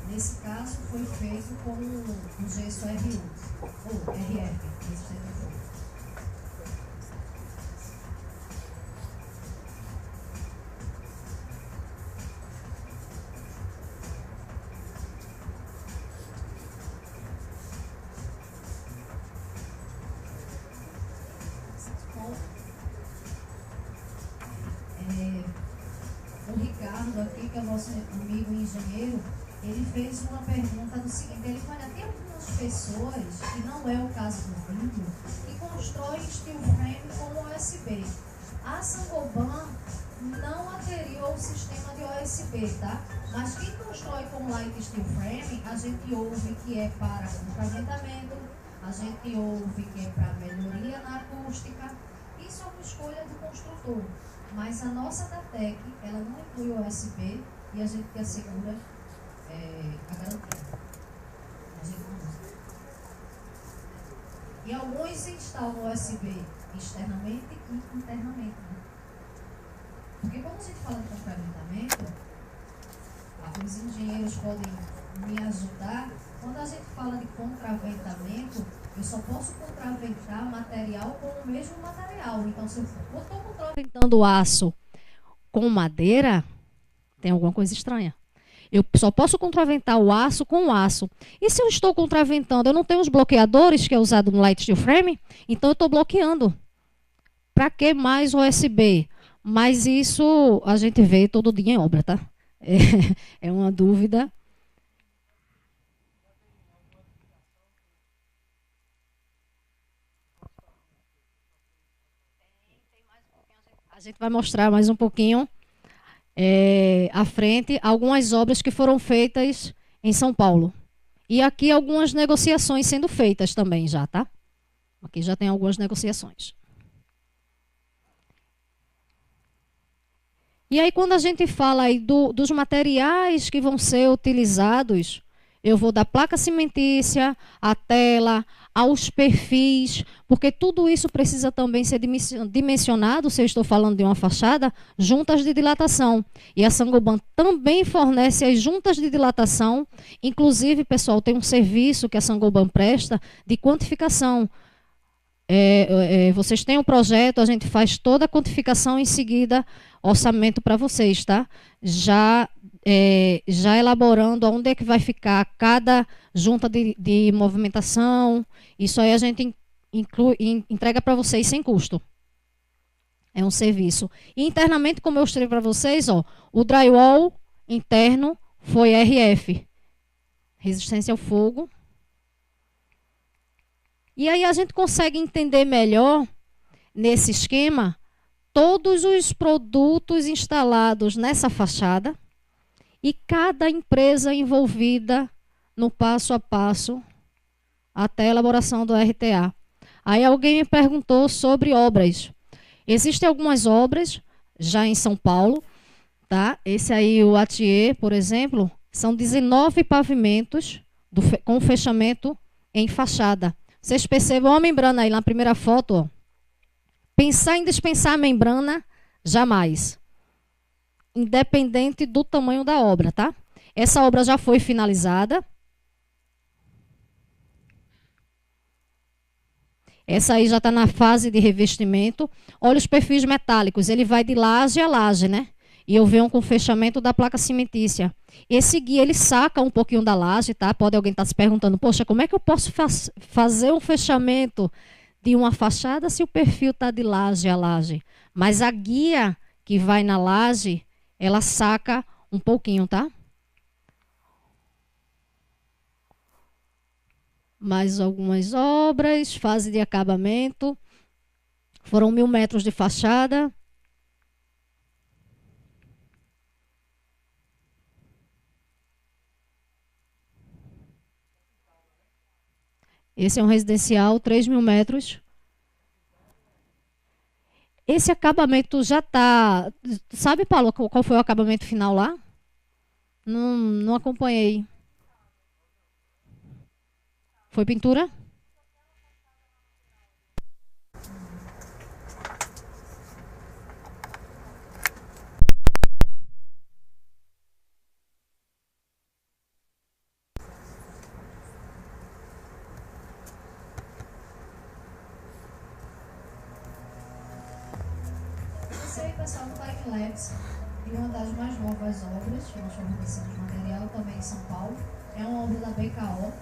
Nesse caso, foi feito com o gesso RU, ou RF, resistente ao fogo. O Ricardo aqui, que é o nosso amigo engenheiro, ele fez uma pergunta do seguinte: ele fala, tem algumas pessoas, que não é o caso do vídeo, que constroem steel frame com OSB. A Saint-Gobain não aderiu ao sistema de OSB, tá? Mas quem constrói com light steel frame, a gente ouve que é para contraventamento, a gente ouve que é para melhoria na acústica. Isso é uma escolha do construtor. Mas a nossa Datec, ela não inclui o OSB e a gente assegura a garantia. A gente não usa. E alguns instalam USB externamente e internamente. Né? Porque quando a gente fala de contraventamento, os engenheiros podem me ajudar. Quando a gente fala de contraventamento, eu só posso contraventar material com o mesmo material. Então, se eu estou contraventando aço com madeira, tem alguma coisa estranha. Eu só posso contraventar o aço com o aço. E se eu estou contraventando, eu não tenho os bloqueadores que é usado no light steel frame? Então, eu estou bloqueando. Para que mais USB? Mas isso a gente vê todo dia em obra, tá? É uma dúvida. A gente vai mostrar mais um pouquinho à frente algumas obras que foram feitas em São Paulo. E aqui algumas negociações sendo feitas também já, tá? Aqui já tem algumas negociações. E aí quando a gente fala aí dos materiais que vão ser utilizados, eu vou da placa cimentícia, à tela, aos perfis, porque tudo isso precisa também ser dimensionado, se eu estou falando de uma fachada, juntas de dilatação. E a Saint-Gobain também fornece as juntas de dilatação. Inclusive, pessoal, tem um serviço que a Saint-Gobain presta de quantificação. Vocês têm um projeto, a gente faz toda a quantificação, em seguida orçamento para vocês, tá? Já elaborando onde é que vai ficar cada junta de movimentação. Isso aí a gente entrega para vocês sem custo. É um serviço. E internamente, como eu mostrei para vocês, ó, o drywall interno foi RF. Resistência ao fogo. E aí a gente consegue entender melhor, nesse esquema, todos os produtos instalados nessa fachada e cada empresa envolvida no passo a passo até a elaboração do RTA. Aí alguém me perguntou sobre obras. Existem algumas obras já em São Paulo, tá? Esse aí, o Atier, por exemplo, São 19 pavimentos com fechamento em fachada. Vocês percebam a membrana aí na primeira foto, ó. Pensar em dispensar a membrana, jamais. Independente do tamanho da obra, tá? Essa obra já foi finalizada. Essa aí já está na fase de revestimento. Olha os perfis metálicos, ele vai de laje a laje, né? E eu venho com o fechamento da placa cimentícia. Esse guia, ele saca um pouquinho da laje, tá? Pode alguém estar se perguntando, poxa, como é que eu posso fazer um fechamento de uma fachada se o perfil está de laje a laje? Mas a guia que vai na laje, ela saca um pouquinho, tá? Mais algumas obras, fase de acabamento. Foram 1.000 metros de fachada. Esse é um residencial, 3.000 metros. Esse acabamento já está... Sabe, Paulo, qual foi o acabamento final lá? Não acompanhei. Foi pintura? Esse aí, pessoal, do Time Labs, de uma das mais novas obras que nós fornecemos material também em São Paulo. É uma obra da BKO.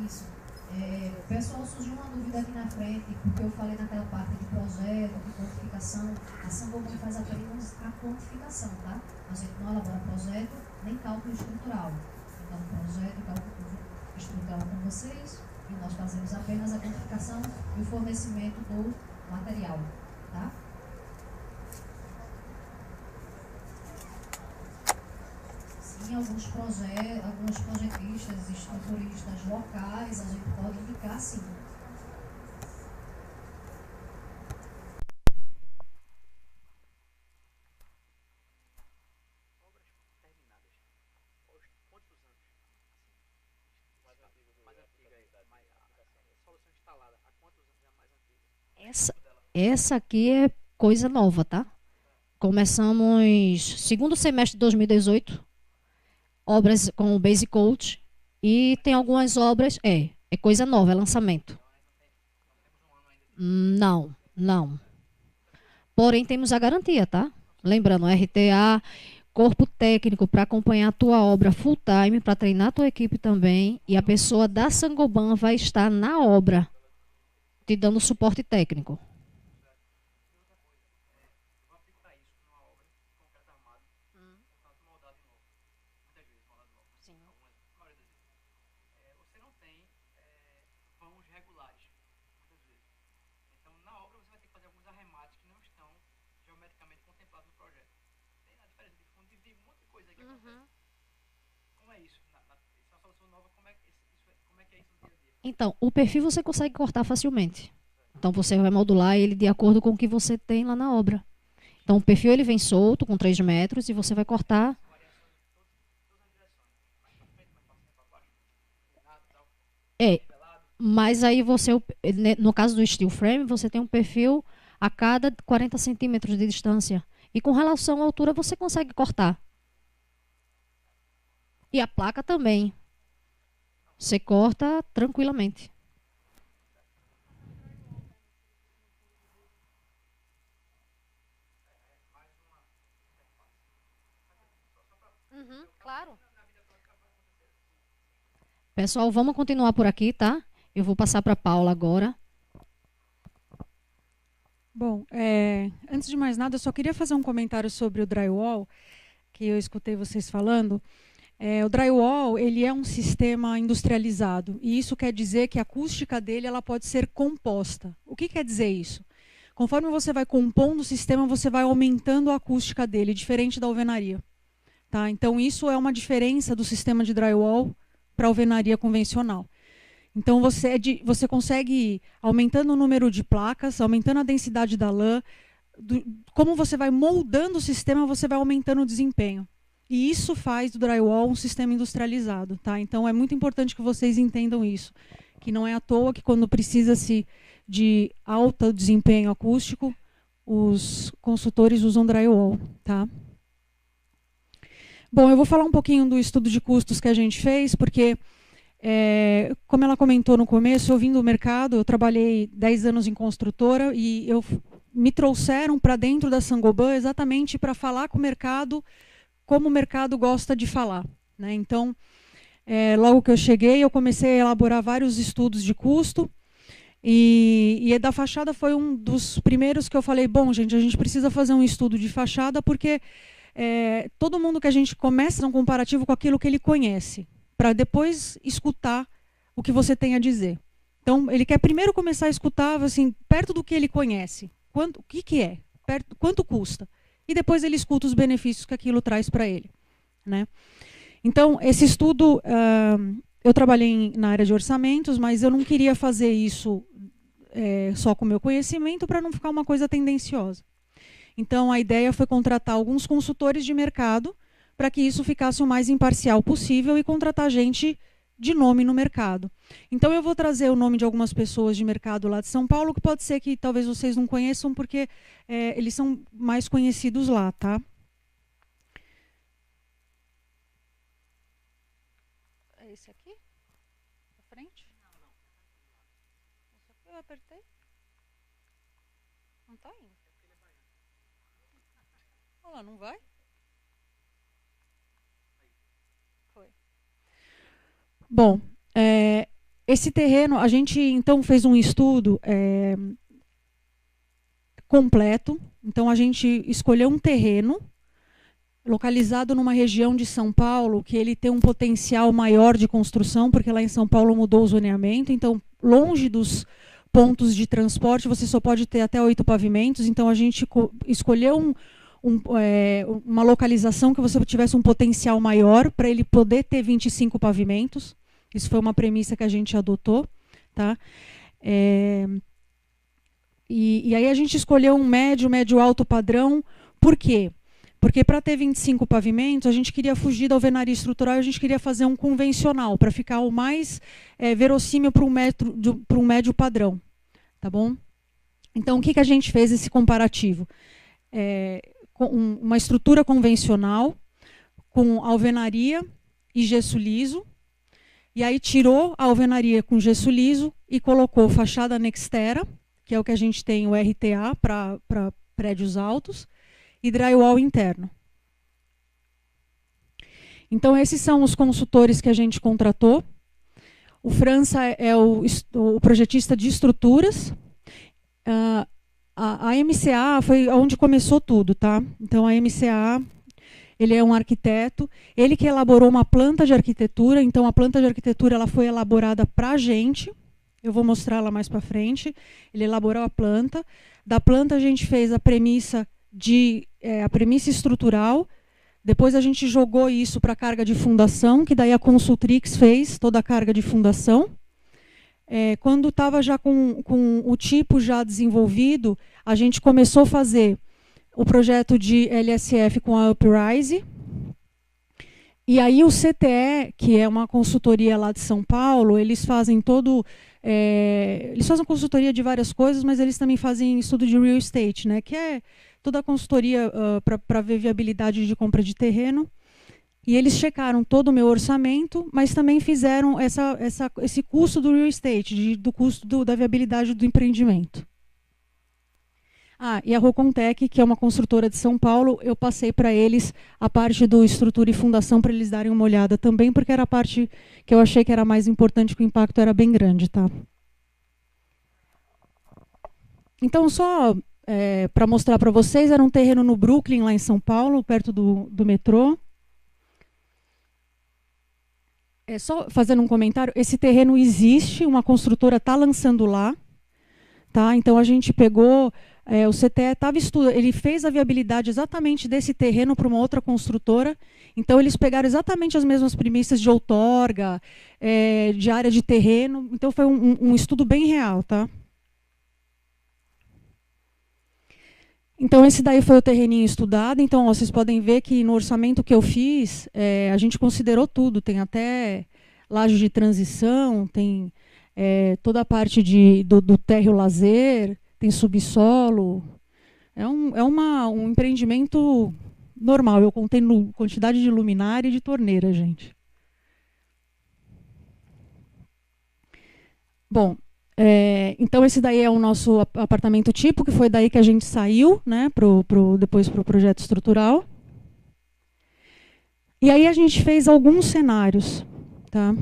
Isso. O pessoal surgiu uma dúvida aqui na frente, porque eu falei naquela parte de projeto, de quantificação. A Sangoban faz apenas a quantificação, tá? A gente não elabora projeto nem cálculo estrutural. Então, projeto e cálculo estrutural com vocês, e nós fazemos apenas a quantificação e o fornecimento do material, tá? Sim, alguns projetistas, estruturistas locais, a gente pode indicar sim. Essa aqui é coisa nova, tá? Começamos segundo semestre de 2018, obras com o Basic Code, e tem algumas obras, é coisa nova, é lançamento. Não. Porém, temos a garantia, tá? Lembrando, RTA, corpo técnico para acompanhar a tua obra full time, para treinar a tua equipe também, e a pessoa da Sangoban vai estar na obra, te dando suporte técnico. Então, o perfil você consegue cortar facilmente. Então, você vai modular ele de acordo com o que você tem lá na obra. Então, o perfil ele vem solto, com 3 metros, e você vai cortar. Mas aí você, no caso do steel frame, você tem um perfil a cada 40 centímetros de distância. E com relação à altura, você consegue cortar. E a placa também. Você corta tranquilamente. Claro. Pessoal, vamos continuar por aqui, tá? Eu vou passar para a Paula agora. Bom, antes de mais nada, eu só queria fazer um comentário sobre o drywall, que eu escutei vocês falando. O drywall, ele é um sistema industrializado, e isso quer dizer que a acústica dele ela pode ser composta. O que quer dizer isso? Conforme você vai compondo o sistema, você vai aumentando a acústica dele, diferente da alvenaria. Tá? Então, isso é uma diferença do sistema de drywall para a alvenaria convencional. Então, você consegue ir aumentando o número de placas, aumentando a densidade da lã. Como você vai moldando o sistema, você vai aumentando o desempenho. E isso faz do drywall um sistema industrializado. Tá? Então, é muito importante que vocês entendam isso. Que não é à toa que quando precisa-se de alto desempenho acústico, os consultores usam drywall. Tá? Bom, eu vou falar um pouquinho do estudo de custos que a gente fez, porque, como ela comentou no começo, eu vim do mercado, eu trabalhei 10 anos em construtora e me trouxeram para dentro da Saint-Gobain exatamente para falar com o mercado como o mercado gosta de falar. Né? Então, logo que eu cheguei, eu comecei a elaborar vários estudos de custo e da fachada foi um dos primeiros que eu falei, bom, gente, a gente precisa fazer um estudo de fachada porque todo mundo que a gente começa um comparativo com aquilo que ele conhece, para depois escutar o que você tem a dizer. Então, ele quer primeiro começar a escutar assim, perto do que ele conhece. O que é? Quanto custa? E depois ele escuta os benefícios que aquilo traz para ele. Né? Então, esse estudo, eu trabalhei na área de orçamentos, mas eu não queria fazer isso só com o meu conhecimento para não ficar uma coisa tendenciosa. Então, a ideia foi contratar alguns consultores de mercado para que isso ficasse o mais imparcial possível e contratar gente de nome no mercado. Então, eu vou trazer o nome de algumas pessoas de mercado lá de São Paulo, que pode ser que talvez vocês não conheçam, porque eles são mais conhecidos lá. Tá? É esse aqui? Na frente? Não. Esse aqui eu apertei? Não está indo. Olha lá, não vai? Foi. Bom, esse terreno, a gente então fez um estudo completo. Então a gente escolheu um terreno localizado numa região de São Paulo que ele tem um potencial maior de construção, porque lá em São Paulo mudou o zoneamento. Então, longe dos pontos de transporte, você só pode ter até 8 pavimentos. Então a gente escolheu uma localização que você tivesse um potencial maior para ele poder ter 25 pavimentos. Isso foi uma premissa que a gente adotou. Tá? E aí a gente escolheu um médio alto padrão. Por quê? Porque para ter 25 pavimentos, a gente queria fugir da alvenaria estrutural e a gente queria fazer um convencional, para ficar o mais verossímil para um médio padrão. Tá bom? Então, o que a gente fez esse comparativo? Uma estrutura convencional com alvenaria e gesso liso, e aí tirou a alvenaria com gesso liso e colocou fachada Nextera, que é o que a gente tem, o RTA para prédios altos, e drywall interno. Então, esses são os consultores que a gente contratou. O França é o projetista de estruturas. A MCA foi onde começou tudo, tá? Então, a MCA, ele é um arquiteto, ele que elaborou uma planta de arquitetura. Então, a planta de arquitetura ela foi elaborada para a gente. Eu vou mostrar ela mais para frente. Ele elaborou a planta. Da planta, a gente fez a premissa estrutural. Depois, a gente jogou isso para a carga de fundação, que daí a Consultrix fez toda a carga de fundação. Quando estava já com o tipo já desenvolvido, a gente começou a fazer o projeto de LSF com a Uprise. E aí o CTE, que é uma consultoria lá de São Paulo, eles fazem eles fazem consultoria de várias coisas, mas eles também fazem estudo de real estate, né? Que é toda a consultoria para ver viabilidade de compra de terreno. E eles checaram todo o meu orçamento, mas também fizeram esse custo do real estate, do custo da viabilidade do empreendimento. E a Rocontec, que é uma construtora de São Paulo, eu passei para eles a parte do estrutura e fundação para eles darem uma olhada também, porque era a parte que eu achei que era mais importante, que o impacto era bem grande. Tá? Então, só para mostrar para vocês, era um terreno no Brooklyn, lá em São Paulo, perto do metrô. Só fazendo um comentário, esse terreno existe, uma construtora está lançando lá. Tá? Então, a gente pegou... o CTE estava estudando, ele fez a viabilidade exatamente desse terreno para uma outra construtora. Então, eles pegaram exatamente as mesmas premissas de outorga, de área de terreno. Então, foi um estudo bem real. Tá? Então, esse daí foi o terreninho estudado. Então, vocês podem ver que no orçamento que eu fiz, a gente considerou tudo. Tem até laje de transição, tem toda a parte do térreo lazer, tem subsolo. É um empreendimento normal. Eu contei quantidade de luminária e de torneira, gente. Bom, então esse daí é o nosso apartamento tipo, que foi daí que a gente saiu, né, depois para o projeto estrutural. E aí a gente fez alguns cenários. Tá?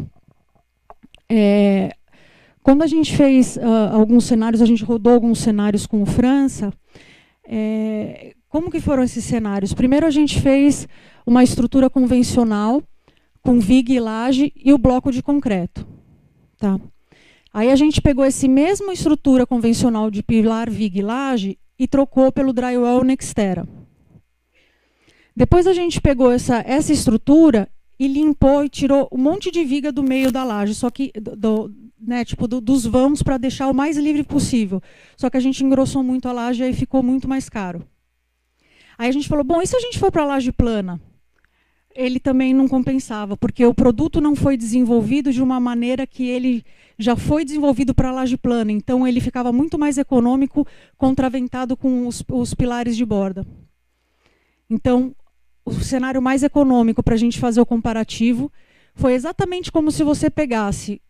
Quando a gente fez alguns cenários, a gente rodou alguns cenários com o França. Como que foram esses cenários? Primeiro a gente fez uma estrutura convencional, com viga e laje e o bloco de concreto. Tá? Aí a gente pegou essa mesma estrutura convencional de pilar, viga e laje e trocou pelo drywall Nextera. Depois a gente pegou essa estrutura e limpou e tirou um monte de viga do meio da laje, só que dos vãos, para deixar o mais livre possível. Só que a gente engrossou muito a laje e aí ficou muito mais caro. Aí a gente falou, bom, e se a gente for para a laje plana? Ele também não compensava, porque o produto não foi desenvolvido de uma maneira que ele já foi desenvolvido para a laje plana. Então, ele ficava muito mais econômico, contraventado com os pilares de borda. Então, o cenário mais econômico para a gente fazer o comparativo foi exatamente como se você pegasse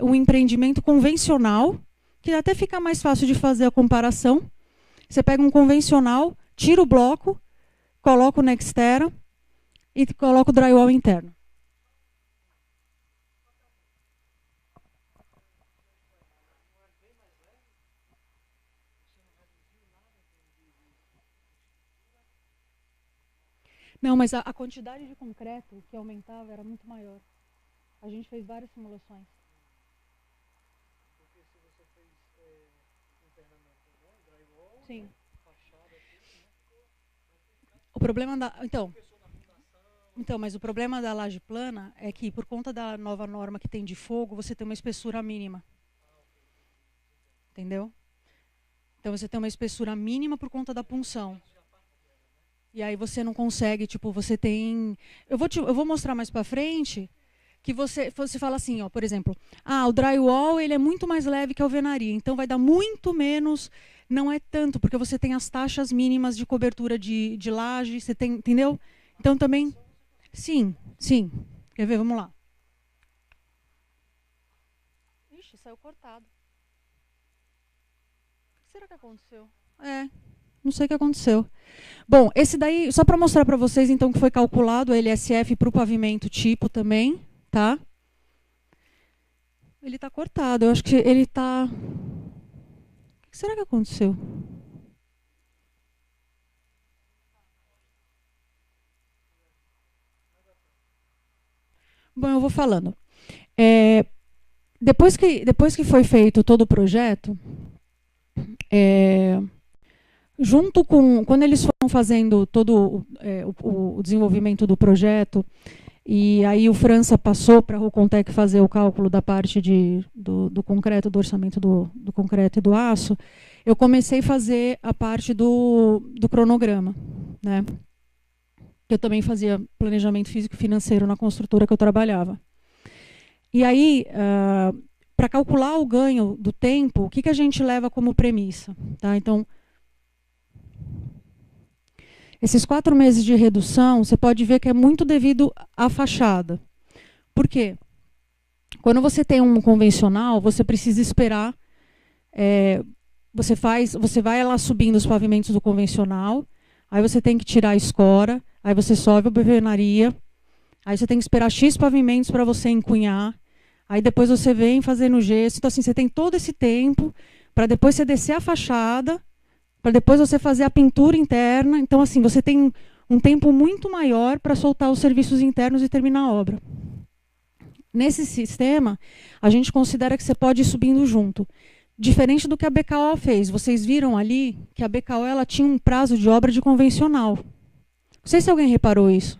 um empreendimento convencional, que até fica mais fácil de fazer a comparação. Você pega um convencional, tira o bloco, coloca o Nextera e coloca o drywall interno. Não, mas a quantidade de concreto que aumentava era muito maior. A gente fez várias simulações. Porque se você fez internamente, né, drywall, sim, fachada, o problema da... Então, mas o problema da laje plana é que, por conta da nova norma que tem de fogo, você tem uma espessura mínima. Entendeu? Então, você tem uma espessura mínima por conta da punção. E aí você não consegue, tipo, você tem... Eu vou mostrar mais para frente que você fala assim, ó, por exemplo, o drywall ele é muito mais leve que a alvenaria, então vai dar muito menos, não é tanto, porque você tem as taxas mínimas de cobertura de laje, você tem, entendeu? Então também... Sim. Quer ver? Vamos lá. Ixi, saiu cortado. O que será que aconteceu? Não sei o que aconteceu. Bom, esse daí, só para mostrar para vocês, então, que foi calculado a LSF para o pavimento tipo também, tá? Ele está cortado, eu acho que ele está... O que será que aconteceu? Bom, eu vou falando. Depois que foi feito todo o projeto, junto com... Quando eles foram fazendo todo o desenvolvimento do projeto, e aí o França passou para a Rocontec fazer o cálculo da parte do concreto, do orçamento do concreto e do aço, eu comecei a fazer a parte do cronograma, né? Eu também fazia planejamento físico e financeiro na construtora que eu trabalhava. E aí, para calcular o ganho do tempo, o que a gente leva como premissa? Tá? Então, esses 4 meses de redução, você pode ver que é muito devido à fachada. Por quê? Quando você tem um convencional, você precisa esperar. Você vai lá subindo os pavimentos do convencional, aí você tem que tirar a escora, aí você sobe a alvenaria, aí você tem que esperar X pavimentos para você encunhar, aí depois você vem fazendo gesso. Então, assim, você tem todo esse tempo para depois você descer a fachada, para depois você fazer a pintura interna. Então, assim, você tem um tempo muito maior para soltar os serviços internos e terminar a obra. Nesse sistema, a gente considera que você pode ir subindo junto. Diferente do que a BKO fez. Vocês viram ali que a BKO ela tinha um prazo de obra de convencional. Não sei se alguém reparou isso.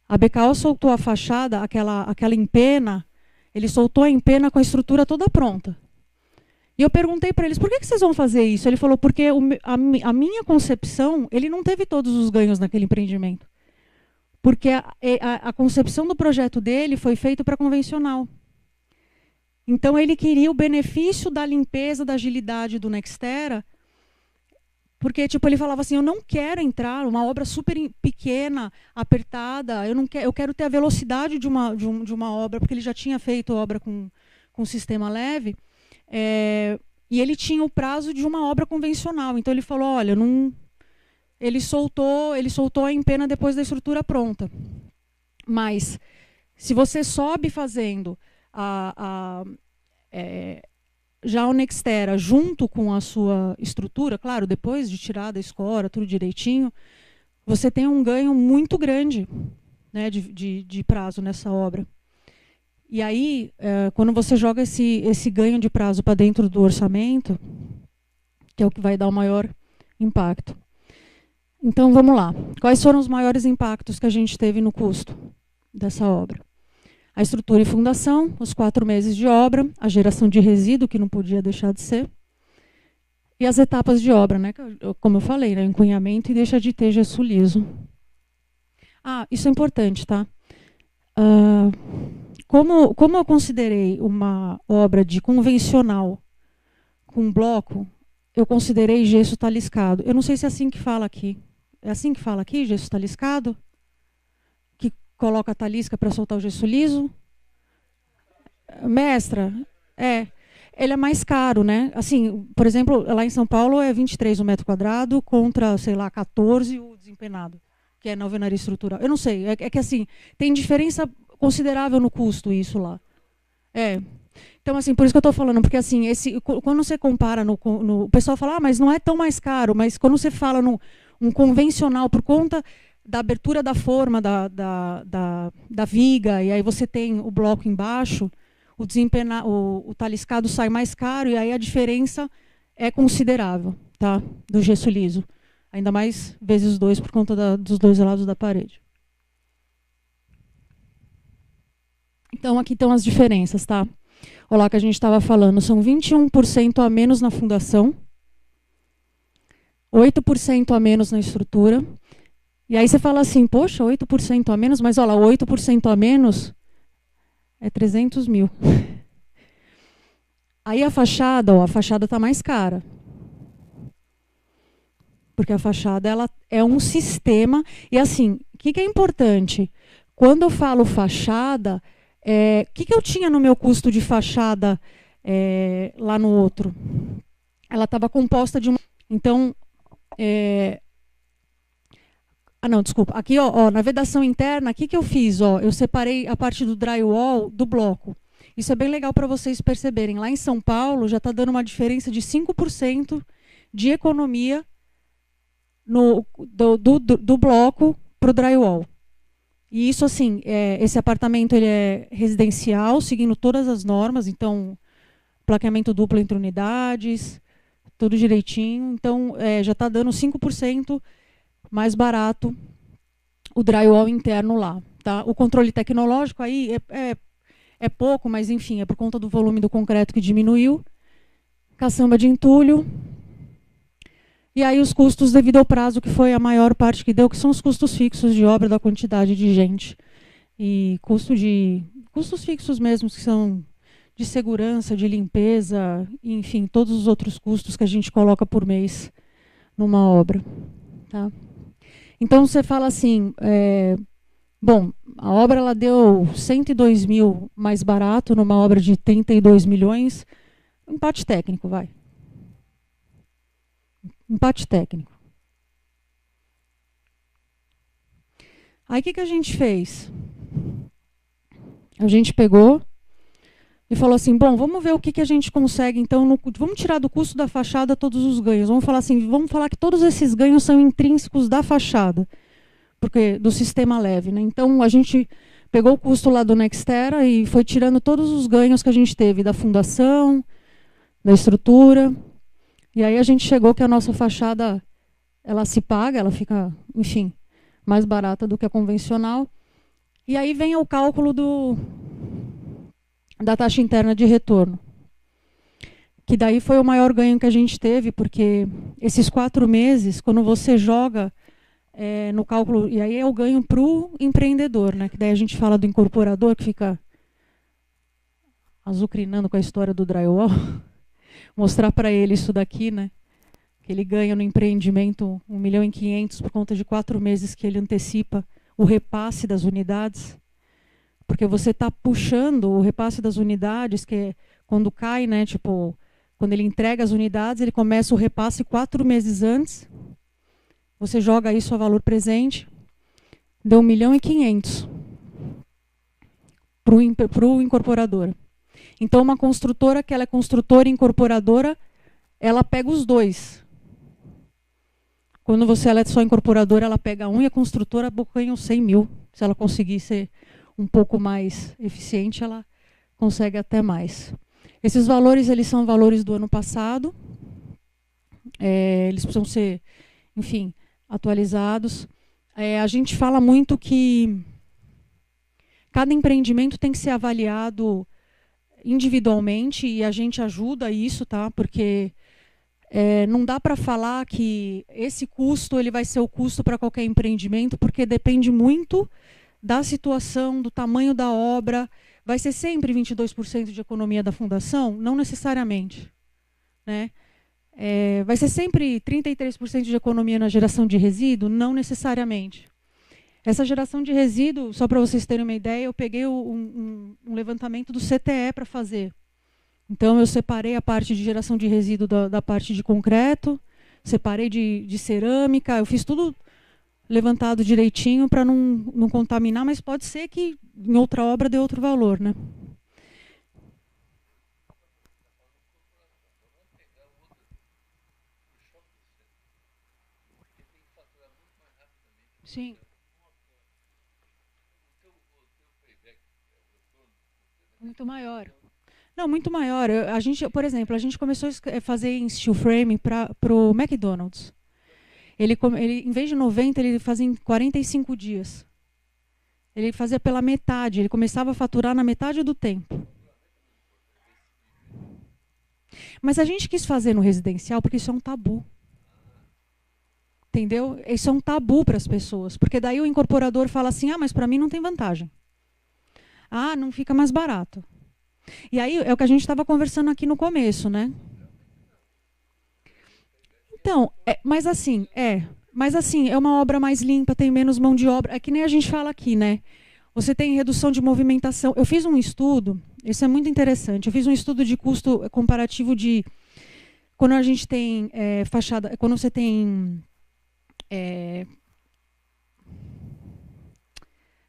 A BKO soltou a fachada, aquela empena, ele soltou a empena com a estrutura toda pronta. E eu perguntei para eles, por que vocês vão fazer isso? Ele falou, porque a minha concepção, ele não teve todos os ganhos naquele empreendimento. Porque a concepção do projeto dele foi feita para convencional. Então, ele queria o benefício da limpeza, da agilidade do Nextera, porque tipo, ele falava assim, eu não quero entrar uma obra super pequena, apertada, eu quero ter a velocidade de uma obra, porque ele já tinha feito obra com sistema leve, e ele tinha o prazo de uma obra convencional. Então, ele falou, olha, ele soltou a empena depois da estrutura pronta. Mas, se você sobe fazendo já o Nextera junto com a sua estrutura, claro, depois de tirar da escora, tudo direitinho, você tem um ganho muito grande, né, de prazo nessa obra. E aí, quando você joga esse ganho de prazo para dentro do orçamento, que é o que vai dar o maior impacto. Então, vamos lá. Quais foram os maiores impactos que a gente teve no custo dessa obra? A estrutura e fundação, os 4 meses de obra, a geração de resíduo, que não podia deixar de ser, e as etapas de obra, né? Como eu falei, né? Encunhamento e deixa de ter gesso liso. Isso é importante, tá? Como eu considerei uma obra de convencional com bloco, eu considerei gesso taliscado. Eu não sei se é assim que fala aqui. É assim que fala aqui, gesso taliscado? Que coloca a talisca para soltar o gesso liso? Mestra, ele é mais caro, né? Assim, por exemplo, lá em São Paulo é 23 o metro quadrado contra, sei lá, 14 o desempenado, que é na alvenaria estrutural. Eu não sei, é que assim, tem diferença considerável no custo isso lá. Então, assim, por isso que eu estou falando, porque assim, quando você compara o pessoal fala, mas não é tão mais caro, mas quando você fala um convencional, por conta da abertura da forma da viga, e aí você tem o bloco embaixo, o taliscado sai mais caro, e aí a diferença é considerável, tá? Do gesso liso. Ainda mais vezes 2 por conta dos 2 lados da parede. Então, aqui estão as diferenças, tá? Olha lá que a gente estava falando, são 21% a menos na fundação, 8% a menos na estrutura. E aí você fala assim, poxa, 8% a menos, mas olha lá, 8% a menos é 300 mil. Aí a fachada está mais cara. Porque a fachada ela é um sistema. E assim, o que é importante? Quando eu falo fachada, o que eu tinha no meu custo de fachada lá no outro? Ela estava composta de uma... Então, não, desculpa. Aqui, na vedação interna, o que eu fiz? Eu separei a parte do drywall do bloco. Isso é bem legal para vocês perceberem. Lá em São Paulo, já está dando uma diferença de 5% de economia do bloco para o drywall. E isso, assim, esse apartamento ele é residencial, seguindo todas as normas. Então, plaqueamento duplo entre unidades, tudo direitinho. Então, já está dando 5% mais barato o drywall interno lá. Tá? O controle tecnológico aí é pouco, mas enfim, é por conta do volume do concreto que diminuiu. Caçamba de entulho. E aí os custos devido ao prazo, que foi a maior parte que deu, que são os custos fixos de obra da quantidade de gente. E custos fixos mesmo, que são de segurança, de limpeza, enfim, todos os outros custos que a gente coloca por mês numa obra. Tá? Então você fala assim, bom, a obra ela deu 102 mil mais barato numa obra de 32 milhões, empate técnico, vai. Empate técnico. Aí o que a gente fez? A gente pegou e falou assim, bom, vamos ver o que a gente consegue, então, vamos tirar do custo da fachada todos os ganhos. Vamos falar que todos esses ganhos são intrínsecos da fachada, porque do sistema leve, né? Então a gente pegou o custo lá do Nextera e foi tirando todos os ganhos que a gente teve da fundação, da estrutura. E aí a gente chegou que a nossa fachada, ela se paga, ela fica, enfim, mais barata do que a convencional. E aí vem o cálculo da taxa interna de retorno. Que daí foi o maior ganho que a gente teve, porque esses 4 meses, quando você joga no cálculo, e aí é o ganho para o empreendedor, né? Que daí a gente fala do incorporador, que fica azucrinando com a história do drywall. Mostrar para ele isso daqui, né? Que ele ganha no empreendimento 1,5 milhão por conta de 4 meses que ele antecipa o repasse das unidades. Porque você está puxando o repasse das unidades, que é quando cai, né? Tipo, quando ele entrega as unidades, ele começa o repasse 4 meses antes. Você joga isso a valor presente, deu 1,5 milhão para o incorporador. Então, uma construtora que ela é construtora e incorporadora, ela pega os dois. Quando ela é só incorporadora, ela pega um, e a construtora abocanha os 100 mil. Se ela conseguir ser um pouco mais eficiente, ela consegue até mais. Esses valores, eles são valores do ano passado. Eles precisam ser, enfim, atualizados. A gente fala muito que cada empreendimento tem que ser avaliado individualmente, e a gente ajuda isso, tá? Porque não dá para falar que esse custo ele vai ser o custo para qualquer empreendimento, porque depende muito da situação, do tamanho da obra. Vai ser sempre 22% de economia da fundação? Não necessariamente, né? Vai ser sempre 33% de economia na geração de resíduo? Não necessariamente. Essa geração de resíduo, só para vocês terem uma ideia, eu peguei um levantamento do CTE para fazer. Então, eu separei a parte de geração de resíduo da parte de concreto, separei de cerâmica, eu fiz tudo levantado direitinho para não contaminar, mas pode ser que em outra obra dê outro valor, né? Sim. Muito maior. Não, muito maior. A gente, por exemplo, a gente começou a fazer em steel frame para o McDonald's. Ele, em vez de 90, ele fazia em 45 dias. Ele fazia pela metade. Ele começava a faturar na metade do tempo. Mas a gente quis fazer no residencial porque isso é um tabu. Entendeu? Isso é um tabu para as pessoas. Porque daí o incorporador fala assim, mas para mim não tem vantagem. Não fica mais barato. E aí é o que a gente estava conversando aqui no começo, né? Então, mas assim, é uma obra mais limpa, tem menos mão de obra. É que nem a gente fala aqui, né? Você tem redução de movimentação. Eu fiz um estudo, isso é muito interessante. Eu fiz um estudo de custo comparativo de quando a gente tem fachada, quando você tem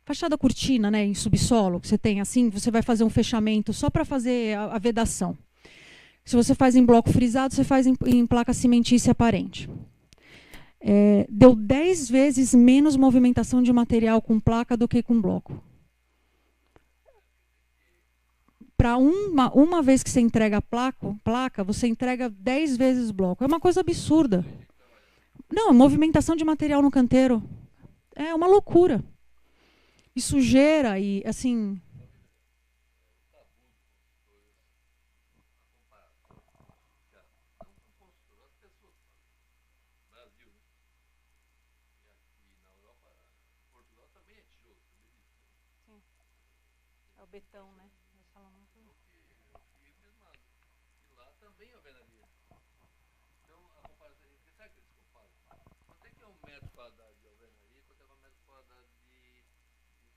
fachada cortina, né, em subsolo, que você tem assim, você vai fazer um fechamento só para fazer a vedação. Se você faz em bloco frisado, você faz em placa cimentícia aparente. Deu 10 vezes menos movimentação de material com placa do que com bloco. Para uma vez que você entrega a placa, você entrega 10 vezes bloco. É uma coisa absurda. Não, movimentação de material no canteiro é uma loucura. E sujeira, e assim... É o betão, né? E lá também é alvenaria. Então, a comparação, sabe que eles comparam? Quanto é que é um metro quadrado de alvenaria, quanto é que é um metro quadrado de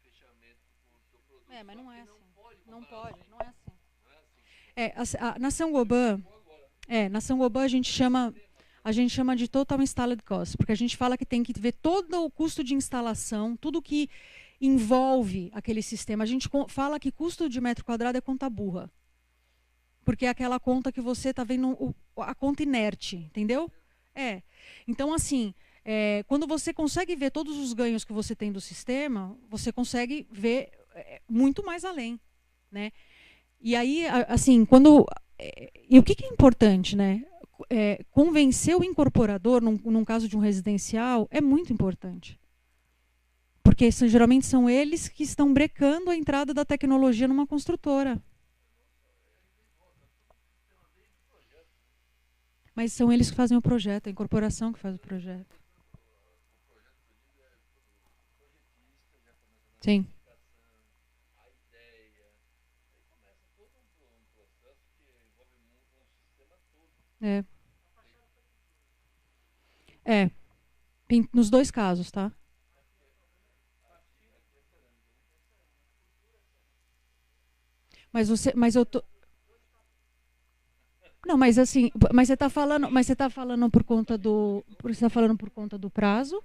fechamento com o seu produto? Mas não é assim. Não pode, Não é assim. Não é assim. Na Saint-Gobain a gente chama de total installed cost, porque a gente fala que tem que ver todo o custo de instalação, tudo que envolve aquele sistema. A gente fala que custo de metro quadrado é conta burra, porque é aquela conta que você está vendo, a conta inerte, entendeu? Então, assim, quando você consegue ver todos os ganhos que você tem do sistema, você consegue ver muito mais além, né? E aí, assim, e o que é importante, né? Convencer o incorporador, num caso de um residencial, é muito importante. Porque geralmente são eles que estão brecando a entrada da tecnologia numa construtora. Mas são eles que fazem o projeto, a incorporação que faz o projeto. Sim. Nos dois casos, tá? Mas eu tô. Não, mas assim, mas você está falando por conta do, você está falando por conta do prazo?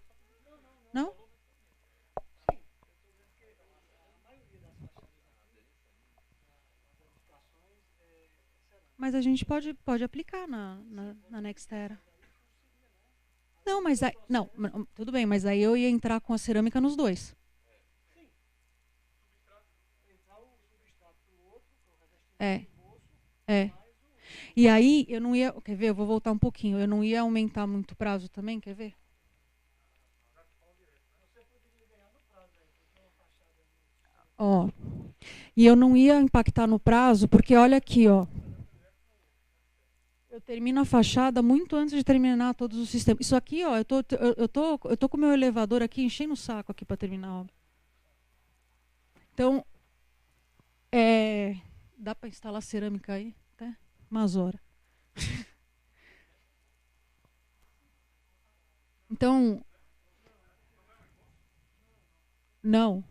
Não? Mas a gente pode aplicar na Nextera. Não, mas aí, não, tudo bem, mas aí eu ia entrar com a cerâmica nos dois. E aí eu não ia, quer ver? Eu vou voltar um pouquinho. Eu não ia aumentar muito o prazo também, quer ver? Ó. E eu não ia impactar no prazo, porque olha aqui, ó. Eu termino a fachada muito antes de terminar todos os sistemas. Isso aqui, ó, eu tô com o meu elevador aqui enchendo o saco aqui para terminar a obra. Então, dá para instalar cerâmica aí, tá? Umas horas. Então, não.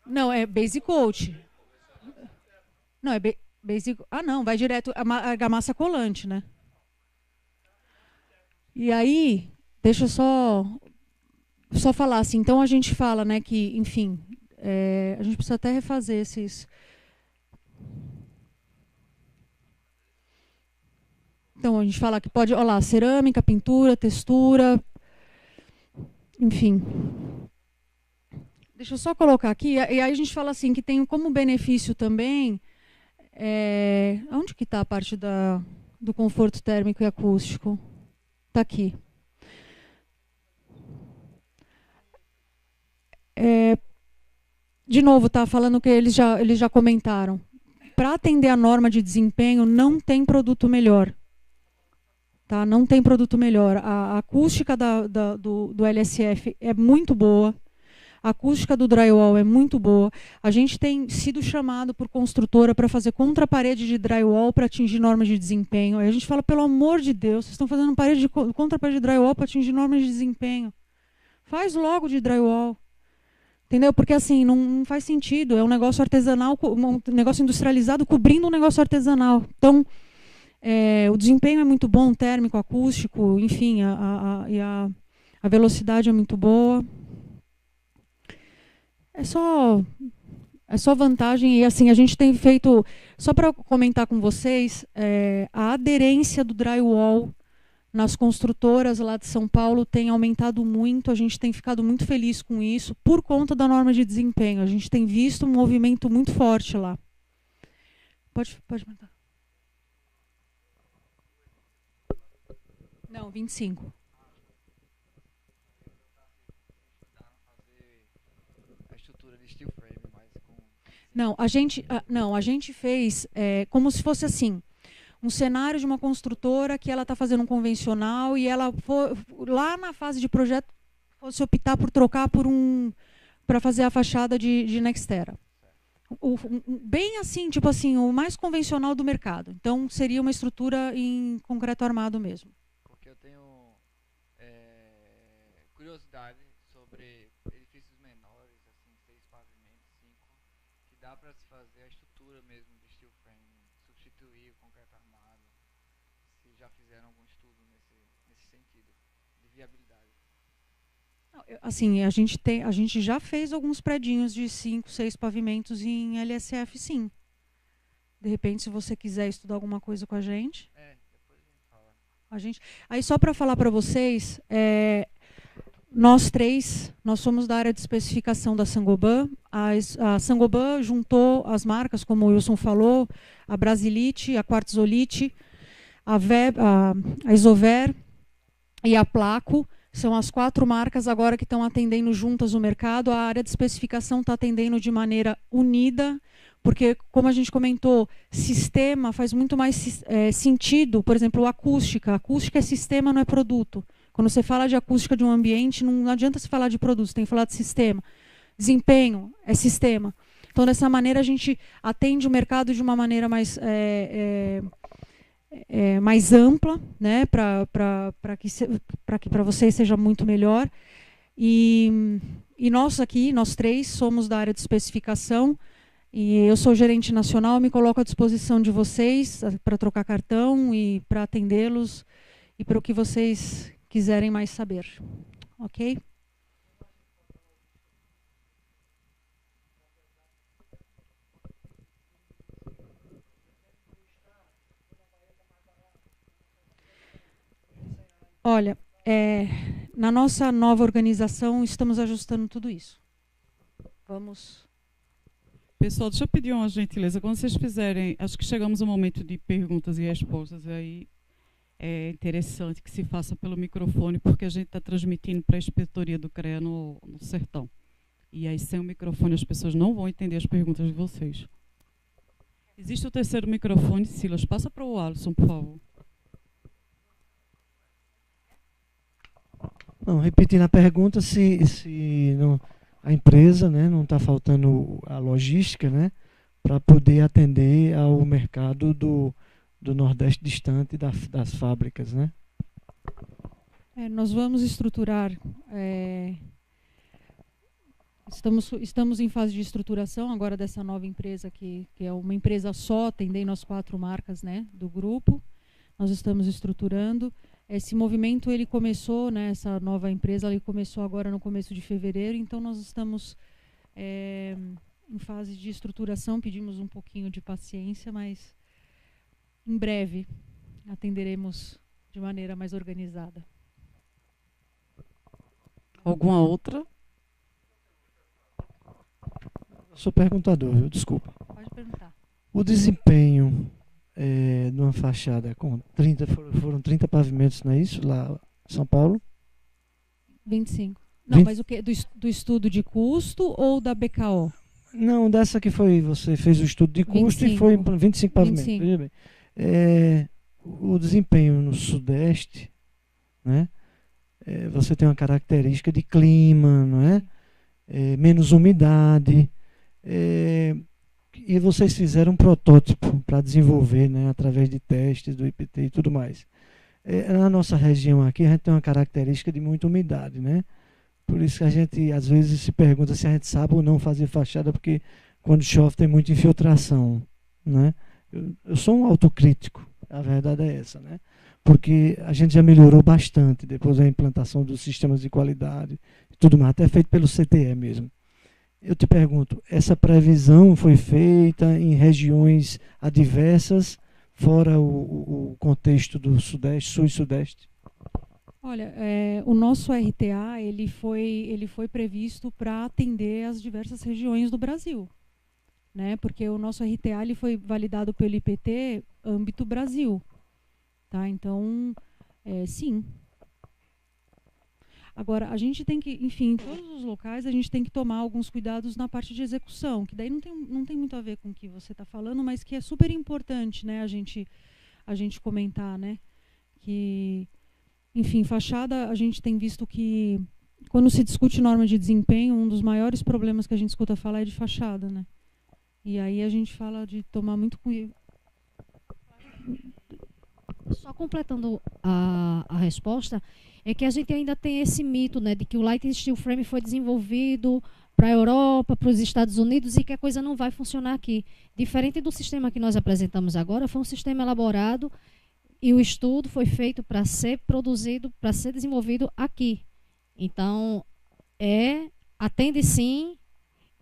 Não, é Basic Coat. Não, é Basic. Não, vai direto a argamassa colante, né? E aí, deixa eu só falar assim. Então a gente fala, né, que, enfim, a gente precisa até refazer esses. Então a gente fala que pode, olha lá, cerâmica, pintura, textura, enfim. Deixa eu só colocar aqui, e aí a gente fala assim que tem como benefício também. Onde que está a parte do conforto térmico e acústico? Está aqui. De novo, tá falando que eles já comentaram. Para atender a norma de desempenho, não tem produto melhor. Tá? Não tem produto melhor. A acústica do LSF é muito boa. A acústica do drywall é muito boa. A gente tem sido chamado por construtora para fazer contraparede de drywall para atingir normas de desempenho. Aí a gente fala, pelo amor de Deus, vocês estão fazendo contraparede de drywall para atingir normas de desempenho. Faz logo de drywall. Entendeu? Porque assim, não faz sentido. É um negócio artesanal, um negócio industrializado cobrindo um negócio artesanal. Então, o desempenho é muito bom, térmico, acústico, enfim, a velocidade é muito boa. É só vantagem. E assim, a gente tem feito, só para comentar com vocês, a aderência do drywall nas construtoras lá de São Paulo tem aumentado muito. A gente tem ficado muito feliz com isso, por conta da norma de desempenho. A gente tem visto um movimento muito forte lá. Pode mandar. Não, 25. Não, a gente fez como se fosse assim, um cenário de uma construtora que ela está fazendo um convencional e ela lá na fase de projeto fosse optar por trocar para fazer a fachada de Nextera. Bem assim, tipo assim, o mais convencional do mercado. Então, seria uma estrutura em concreto armado mesmo. Porque eu tenho curiosidade sobre edifícios menores, assim, 6 pavimentos, 5, que dá para se fazer a estrutura mesmo de steel frame, substituir o concreto armado. Se já fizeram algum estudo nesse sentido, de viabilidade. Assim, a gente já fez alguns predinhos de 5, 6 pavimentos em LSF, sim. De repente, se você quiser estudar alguma coisa com a gente. Depois a gente fala. Aí, só para falar para vocês, nós três, nós somos da área de especificação da Saint-Gobain. A Saint-Gobain juntou as marcas, como o Wilson falou, a Brasilite, a Quartzolite, a Isover e a Placo. São as 4 marcas agora que estão atendendo juntas o mercado. A área de especificação está atendendo de maneira unida, porque, como a gente comentou, sistema faz muito mais sentido. Por exemplo, acústica. Acústica é sistema, não é produto. Quando você fala de acústica de um ambiente, não adianta se falar de produto, você tem que falar de sistema. Desempenho é sistema. Então, dessa maneira, a gente atende o mercado de uma maneira mais... mais ampla, né, para que para vocês seja muito melhor. E nós três somos da área de especificação, e eu sou gerente nacional, me coloco à disposição de vocês para trocar cartão e para atendê-los e para o que vocês quiserem mais saber. Ok? Olha, na nossa nova organização, estamos ajustando tudo isso. Vamos. Pessoal, deixa eu pedir uma gentileza. Quando vocês fizerem, acho que chegamos ao momento de perguntas e respostas, aí é interessante que se faça pelo microfone, porque a gente está transmitindo para a inspetoria do CREA no Sertão. E aí, sem o microfone, as pessoas não vão entender as perguntas de vocês. Existe o terceiro microfone. Silas, passa para o Alisson, por favor. Não, repetindo a pergunta, se não, a empresa, né, não está faltando a logística, né, para poder atender ao mercado do Nordeste distante das fábricas, né? Nós vamos estruturar. Estamos em fase de estruturação agora dessa nova empresa que é uma empresa só, atendendo as 4 marcas, né, do grupo. Nós estamos estruturando. Esse movimento ele começou, né, essa nova empresa ele começou agora no começo de fevereiro, então nós estamos em fase de estruturação, pedimos um pouquinho de paciência, mas em breve atenderemos de maneira mais organizada. Alguma outra? Sou perguntador, viu? Desculpa. Pode perguntar. O desempenho de uma fachada com 30, foram 30 pavimentos, não é isso? Lá em São Paulo? 25. Não, mas o que? Do estudo de custo ou da BKO? Não, dessa que você fez o estudo de custo 25. E foi 25 pavimentos. 25. Veja bem. O desempenho no Sudeste, né? Você tem uma característica de clima, não é? Menos umidade. E vocês fizeram um protótipo para desenvolver, né, através de testes do IPT e tudo mais. Na nossa região aqui, a gente tem uma característica de muita umidade, né? Por isso que a gente, às vezes, se pergunta se a gente sabe ou não fazer fachada, porque quando chove tem muita infiltração, né? Eu sou um autocrítico, a verdade é essa, né? Porque a gente já melhorou bastante depois da implantação dos sistemas de qualidade e tudo mais, até feito pelo CTE mesmo. Eu te pergunto, essa previsão foi feita em regiões adversas, fora o contexto do Sudeste, Sul e Sudeste? Olha, o nosso RTA ele foi previsto para atender as diversas regiões do Brasil, né? Porque o nosso RTA ele foi validado pelo IPT âmbito Brasil, tá? Então, sim. Agora, a gente tem que, enfim, em todos os locais, a gente tem que tomar alguns cuidados na parte de execução, que daí não tem muito a ver com o que você está falando, mas que é super importante, né, a gente comentar, né, que, enfim, fachada, a gente tem visto que quando se discute norma de desempenho, um dos maiores problemas que a gente escuta falar é de fachada, né? E aí a gente fala de tomar muito cuidado. Só completando a resposta, é que a gente ainda tem esse mito, né, de que o Light Steel Frame foi desenvolvido para a Europa, para os Estados Unidos e que a coisa não vai funcionar aqui. Diferente do sistema que nós apresentamos agora, foi um sistema elaborado e o estudo foi feito para ser produzido, para ser desenvolvido aqui. Então, atende sim.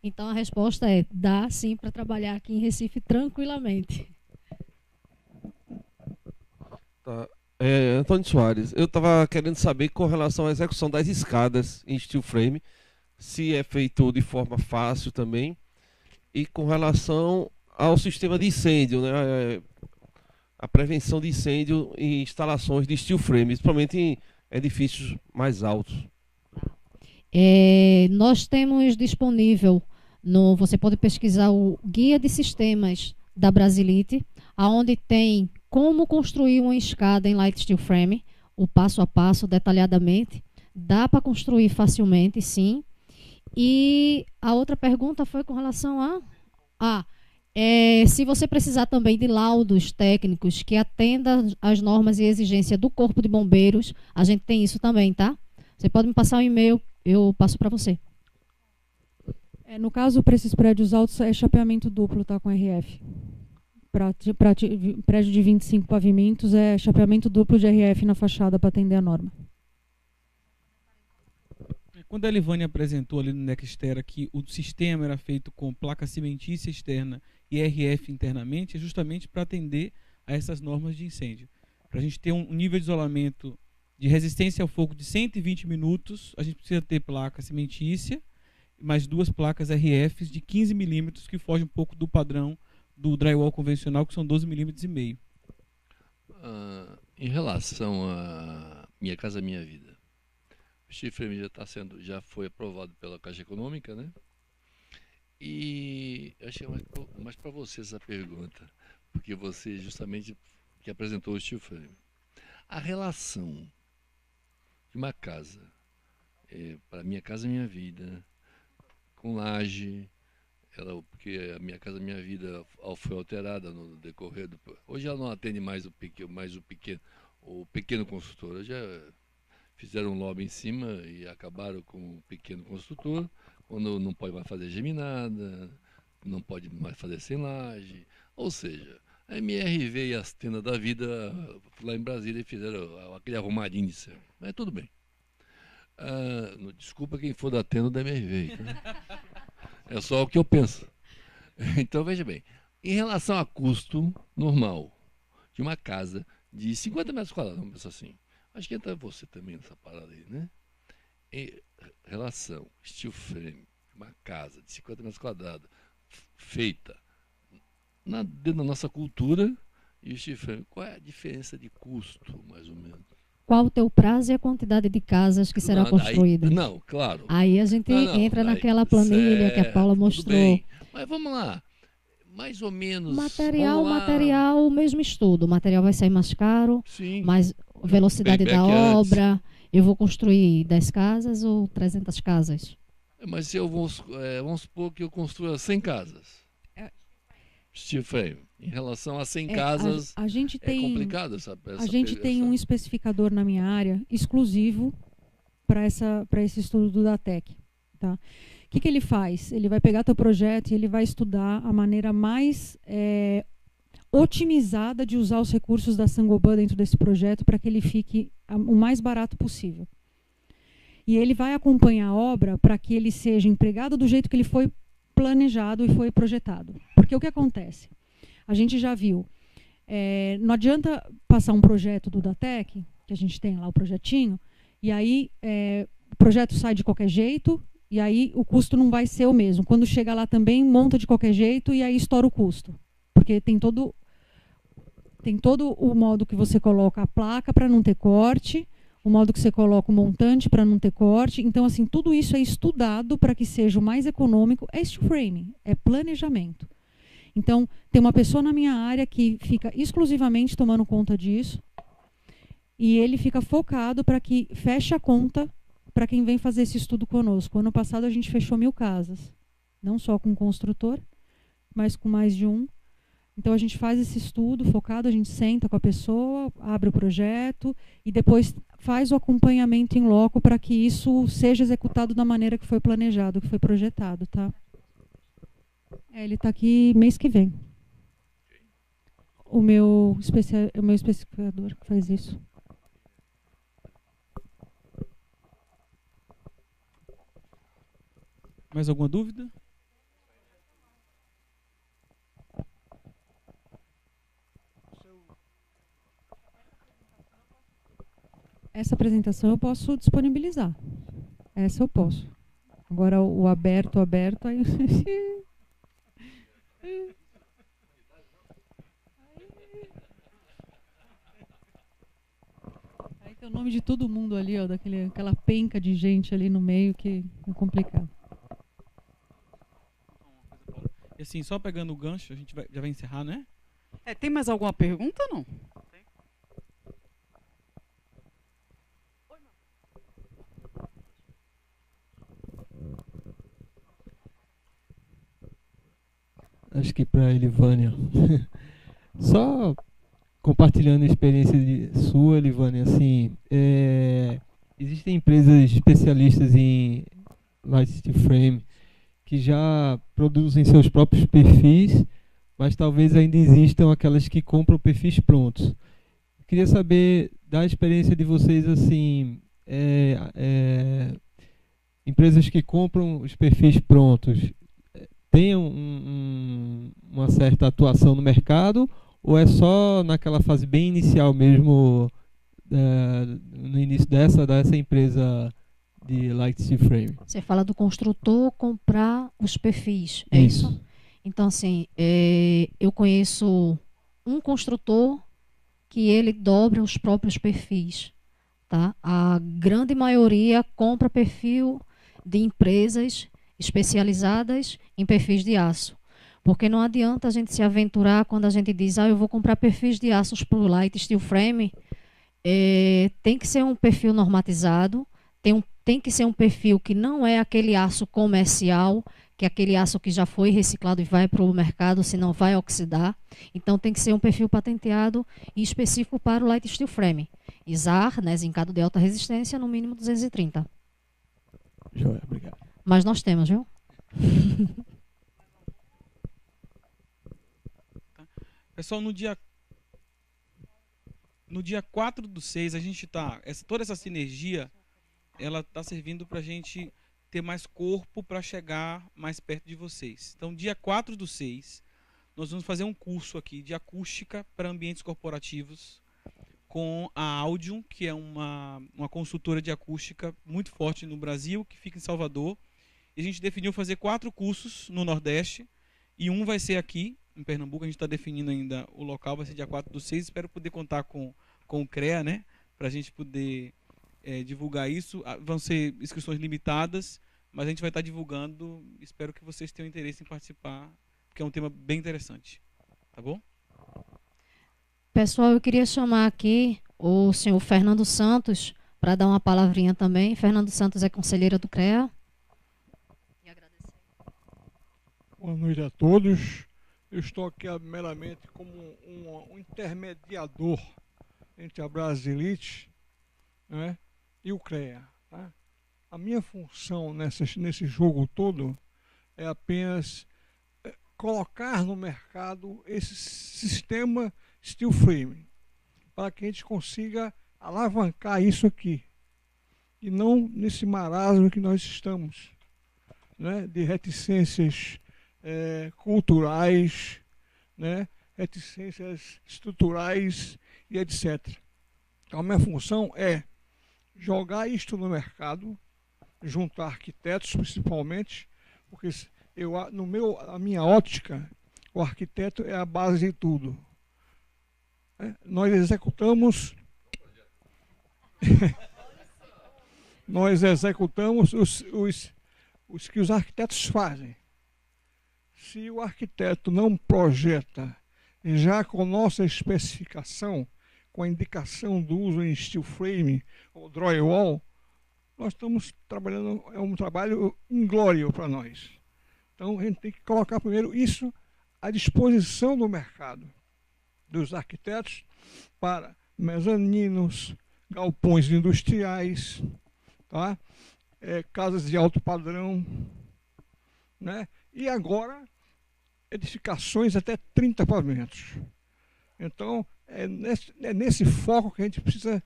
Então, a resposta é: dá sim para trabalhar aqui em Recife tranquilamente. Tá. Antônio Soares, eu estava querendo saber com relação à execução das escadas em steel frame, se é feito de forma fácil também, e com relação ao sistema de incêndio, né, a prevenção de incêndio em instalações de steel frame, principalmente em edifícios mais altos. Nós temos disponível, você pode pesquisar o Guia de Sistemas da Brasilite, onde tem como construir uma escada em Light Steel Frame, o passo a passo, detalhadamente. Dá para construir facilmente, sim. E a outra pergunta foi com relação se você precisar também de laudos técnicos que atendam às normas e exigências do Corpo de Bombeiros, a gente tem isso também, tá? Você pode me passar um e-mail, eu passo para você. No caso, para esses prédios altos, é chapeamento duplo, tá, com RF. Para prédio de 25 pavimentos, é chapeamento duplo de RF na fachada para atender a norma. Quando a Elivânia apresentou ali no Nextera que o sistema era feito com placa cimentícia externa e RF internamente, é justamente para atender a essas normas de incêndio. Para a gente ter um nível de isolamento de resistência ao fogo de 120 minutos, a gente precisa ter placa cimentícia, mais 2 placas RFs de 15 milímetros, que fogem um pouco do padrão do drywall convencional, que são 12,5 milímetros. Em relação a Minha Casa Minha Vida, o steel frame já foi aprovado pela Caixa Econômica, né? E eu achei mais para você essa pergunta, porque você justamente que apresentou o steel frame. A relação de uma casa, para Minha Casa Minha Vida, com laje, porque a Minha Casa Minha Vida foi alterada no decorrer do... Hoje ela não atende mais o pequeno construtor. Já fizeram um lobby em cima e acabaram com o pequeno construtor, quando não pode mais fazer geminada, não pode mais fazer sem laje. Ou seja, a MRV e as tendas da vida lá em Brasília fizeram aquele arrumadinho de céu. Mas tudo bem. Desculpa quem for da tenda da MRV. Tá? É só o que eu penso. Então, veja bem. Em relação a custo normal de uma casa de 50 metros quadrados, vamos pensar assim. Acho que entra você também nessa parada aí, né? Em relação steel frame, uma casa de 50 metros quadrados, feita dentro da nossa cultura, e o steel frame, qual é a diferença de custo, mais ou menos? Qual o teu prazo e a quantidade de casas que serão construídas? Não, claro. Aí a gente entra naquela planilha que a Paula mostrou. Bem. Mas vamos lá. Mais ou menos. Material, o mesmo estudo. O material vai sair mais caro, sim, mais velocidade da obra. Eu vou construir 10 casas ou 300 casas? Mas se eu vamos supor que eu construa 100 casas. Steel frame. Em relação a 100 casas, a gente tem, complicado a gente tem um especificador na minha área exclusivo para esse estudo do DATEC. Tá? O que ele faz? Ele vai pegar teu projeto e ele vai estudar a maneira mais otimizada de usar os recursos da Saint-Gobain dentro desse projeto para que ele fique o mais barato possível. E ele vai acompanhar a obra para que ele seja empregado do jeito que ele foi planejado e foi projetado. Porque o que acontece? A gente já viu, não adianta passar um projeto do DATEC, que a gente tem lá o projetinho, e aí o projeto sai de qualquer jeito, e aí o custo não vai ser o mesmo. Quando chega lá também, monta de qualquer jeito, e aí estoura o custo. Porque tem todo o modo que você coloca a placa para não ter corte, o modo que você coloca o montante para não ter corte. Então, assim, tudo isso é estudado para que seja o mais econômico. É steel frame, é planejamento. Então, tem uma pessoa na minha área que fica exclusivamente tomando conta disso e ele fica focado para que feche a conta para quem vem fazer esse estudo conosco. Ano passado a gente fechou 1000 casas, não só com o construtor, mas com mais de um. Então a gente faz esse estudo focado, a gente senta com a pessoa, abre o projeto e depois faz o acompanhamento em loco para que isso seja executado da maneira que foi planejado, que foi projetado, tá? Ele está aqui mês que vem. O meu especificador que faz isso. Mais alguma dúvida? Essa apresentação eu posso disponibilizar. Essa eu posso. Agora o aberto, aí... Aí tem o nome de todo mundo ali, ó, aquela penca de gente ali no meio que é complicado. E assim, só pegando o gancho, a gente já vai encerrar, né? Tem mais alguma pergunta, não? Acho que para a Elivânia. Só compartilhando a experiência sua, Elivânia, assim, existem empresas especialistas em Light Steel Frame que já produzem seus próprios perfis, mas talvez ainda existam aquelas que compram perfis prontos. Queria saber da experiência de vocês, assim, empresas que compram os perfis prontos, tem uma certa atuação no mercado ou é só naquela fase bem inicial mesmo, no início dessa empresa de Light Steel Frame? Você fala do construtor comprar os perfis, é isso? Então, assim, eu conheço um construtor que ele dobra os próprios perfis, tá? A grande maioria compra perfil de empresas especializadas em perfis de aço. Porque não adianta a gente se aventurar quando a gente diz, eu vou comprar perfis de aços para o Light Steel Frame. Tem que ser um perfil normatizado, tem que ser um perfil que não é aquele aço comercial, que é aquele aço que já foi reciclado e vai para o mercado, senão vai oxidar. Então tem que ser um perfil patenteado e específico para o Light Steel Frame. ISAR, né, zincado de alta resistência, no mínimo 230. Joia, obrigado. Mas nós temos, viu? Pessoal, no dia 4/6, a gente toda essa sinergia, ela está servindo para a gente ter mais corpo para chegar mais perto de vocês. Então, dia 4/6, nós vamos fazer um curso aqui de acústica para ambientes corporativos com a Audium, que é uma consultora de acústica muito forte no Brasil, que fica em Salvador. E a gente definiu fazer 4 cursos no Nordeste, e um vai ser aqui, em Pernambuco. A gente está definindo ainda o local, vai ser dia 4/6. Espero poder contar com o CREA, né, para a gente poder divulgar isso. Vão ser inscrições limitadas, mas a gente vai estar divulgando. Espero que vocês tenham interesse em participar, porque é um tema bem interessante. Tá bom? Pessoal, eu queria chamar aqui o senhor Fernando Santos para dar uma palavrinha também. Fernando Santos é conselheiro do CREA. E agradecer. Boa noite a todos. Eu estou aqui meramente como um intermediador entre a Brasilite, né, e o CREA. Tá? A minha função nesse jogo todo é apenas colocar no mercado esse sistema Steel Frame, para que a gente consiga alavancar isso aqui, e não nesse marasmo que nós estamos, né, de reticências culturais, né, reticências estruturais e etc. Então a minha função é jogar isto no mercado, juntar arquitetos principalmente, porque a minha ótica, o arquiteto é a base de tudo. Nós executamos os que os arquitetos fazem. Se o arquiteto não projeta já com nossa especificação, com a indicação do uso em steel frame ou drywall, nós estamos trabalhando, é um trabalho inglório para nós. Então, a gente tem que colocar primeiro isso à disposição do mercado, dos arquitetos, para mezaninos, galpões industriais, tá? Casas de alto padrão, né? E agora, edificações até 30 pavimentos. Então, é nesse foco que a gente precisa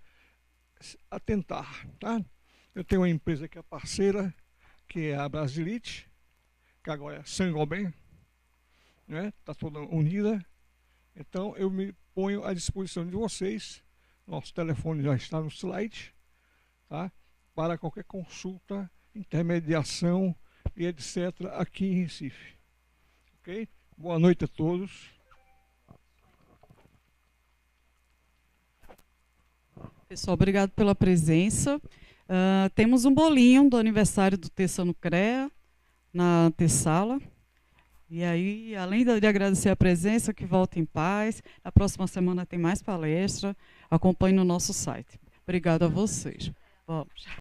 atentar, tá? Eu tenho uma empresa que é parceira, que é a Brasilite, que agora é Saint-Gobain, né? Está toda unida. Então, eu me ponho à disposição de vocês. Nosso telefone já está no slide, tá? Para qualquer consulta, intermediação e etc. aqui em Recife. Ok? Boa noite a todos. Pessoal, obrigado pela presença. Temos um bolinho do aniversário do Terça no CREA, na antessala. E aí, além de agradecer a presença, que volte em paz. Na próxima semana tem mais palestra. Acompanhe no nosso site. Obrigado a vocês. Vamos.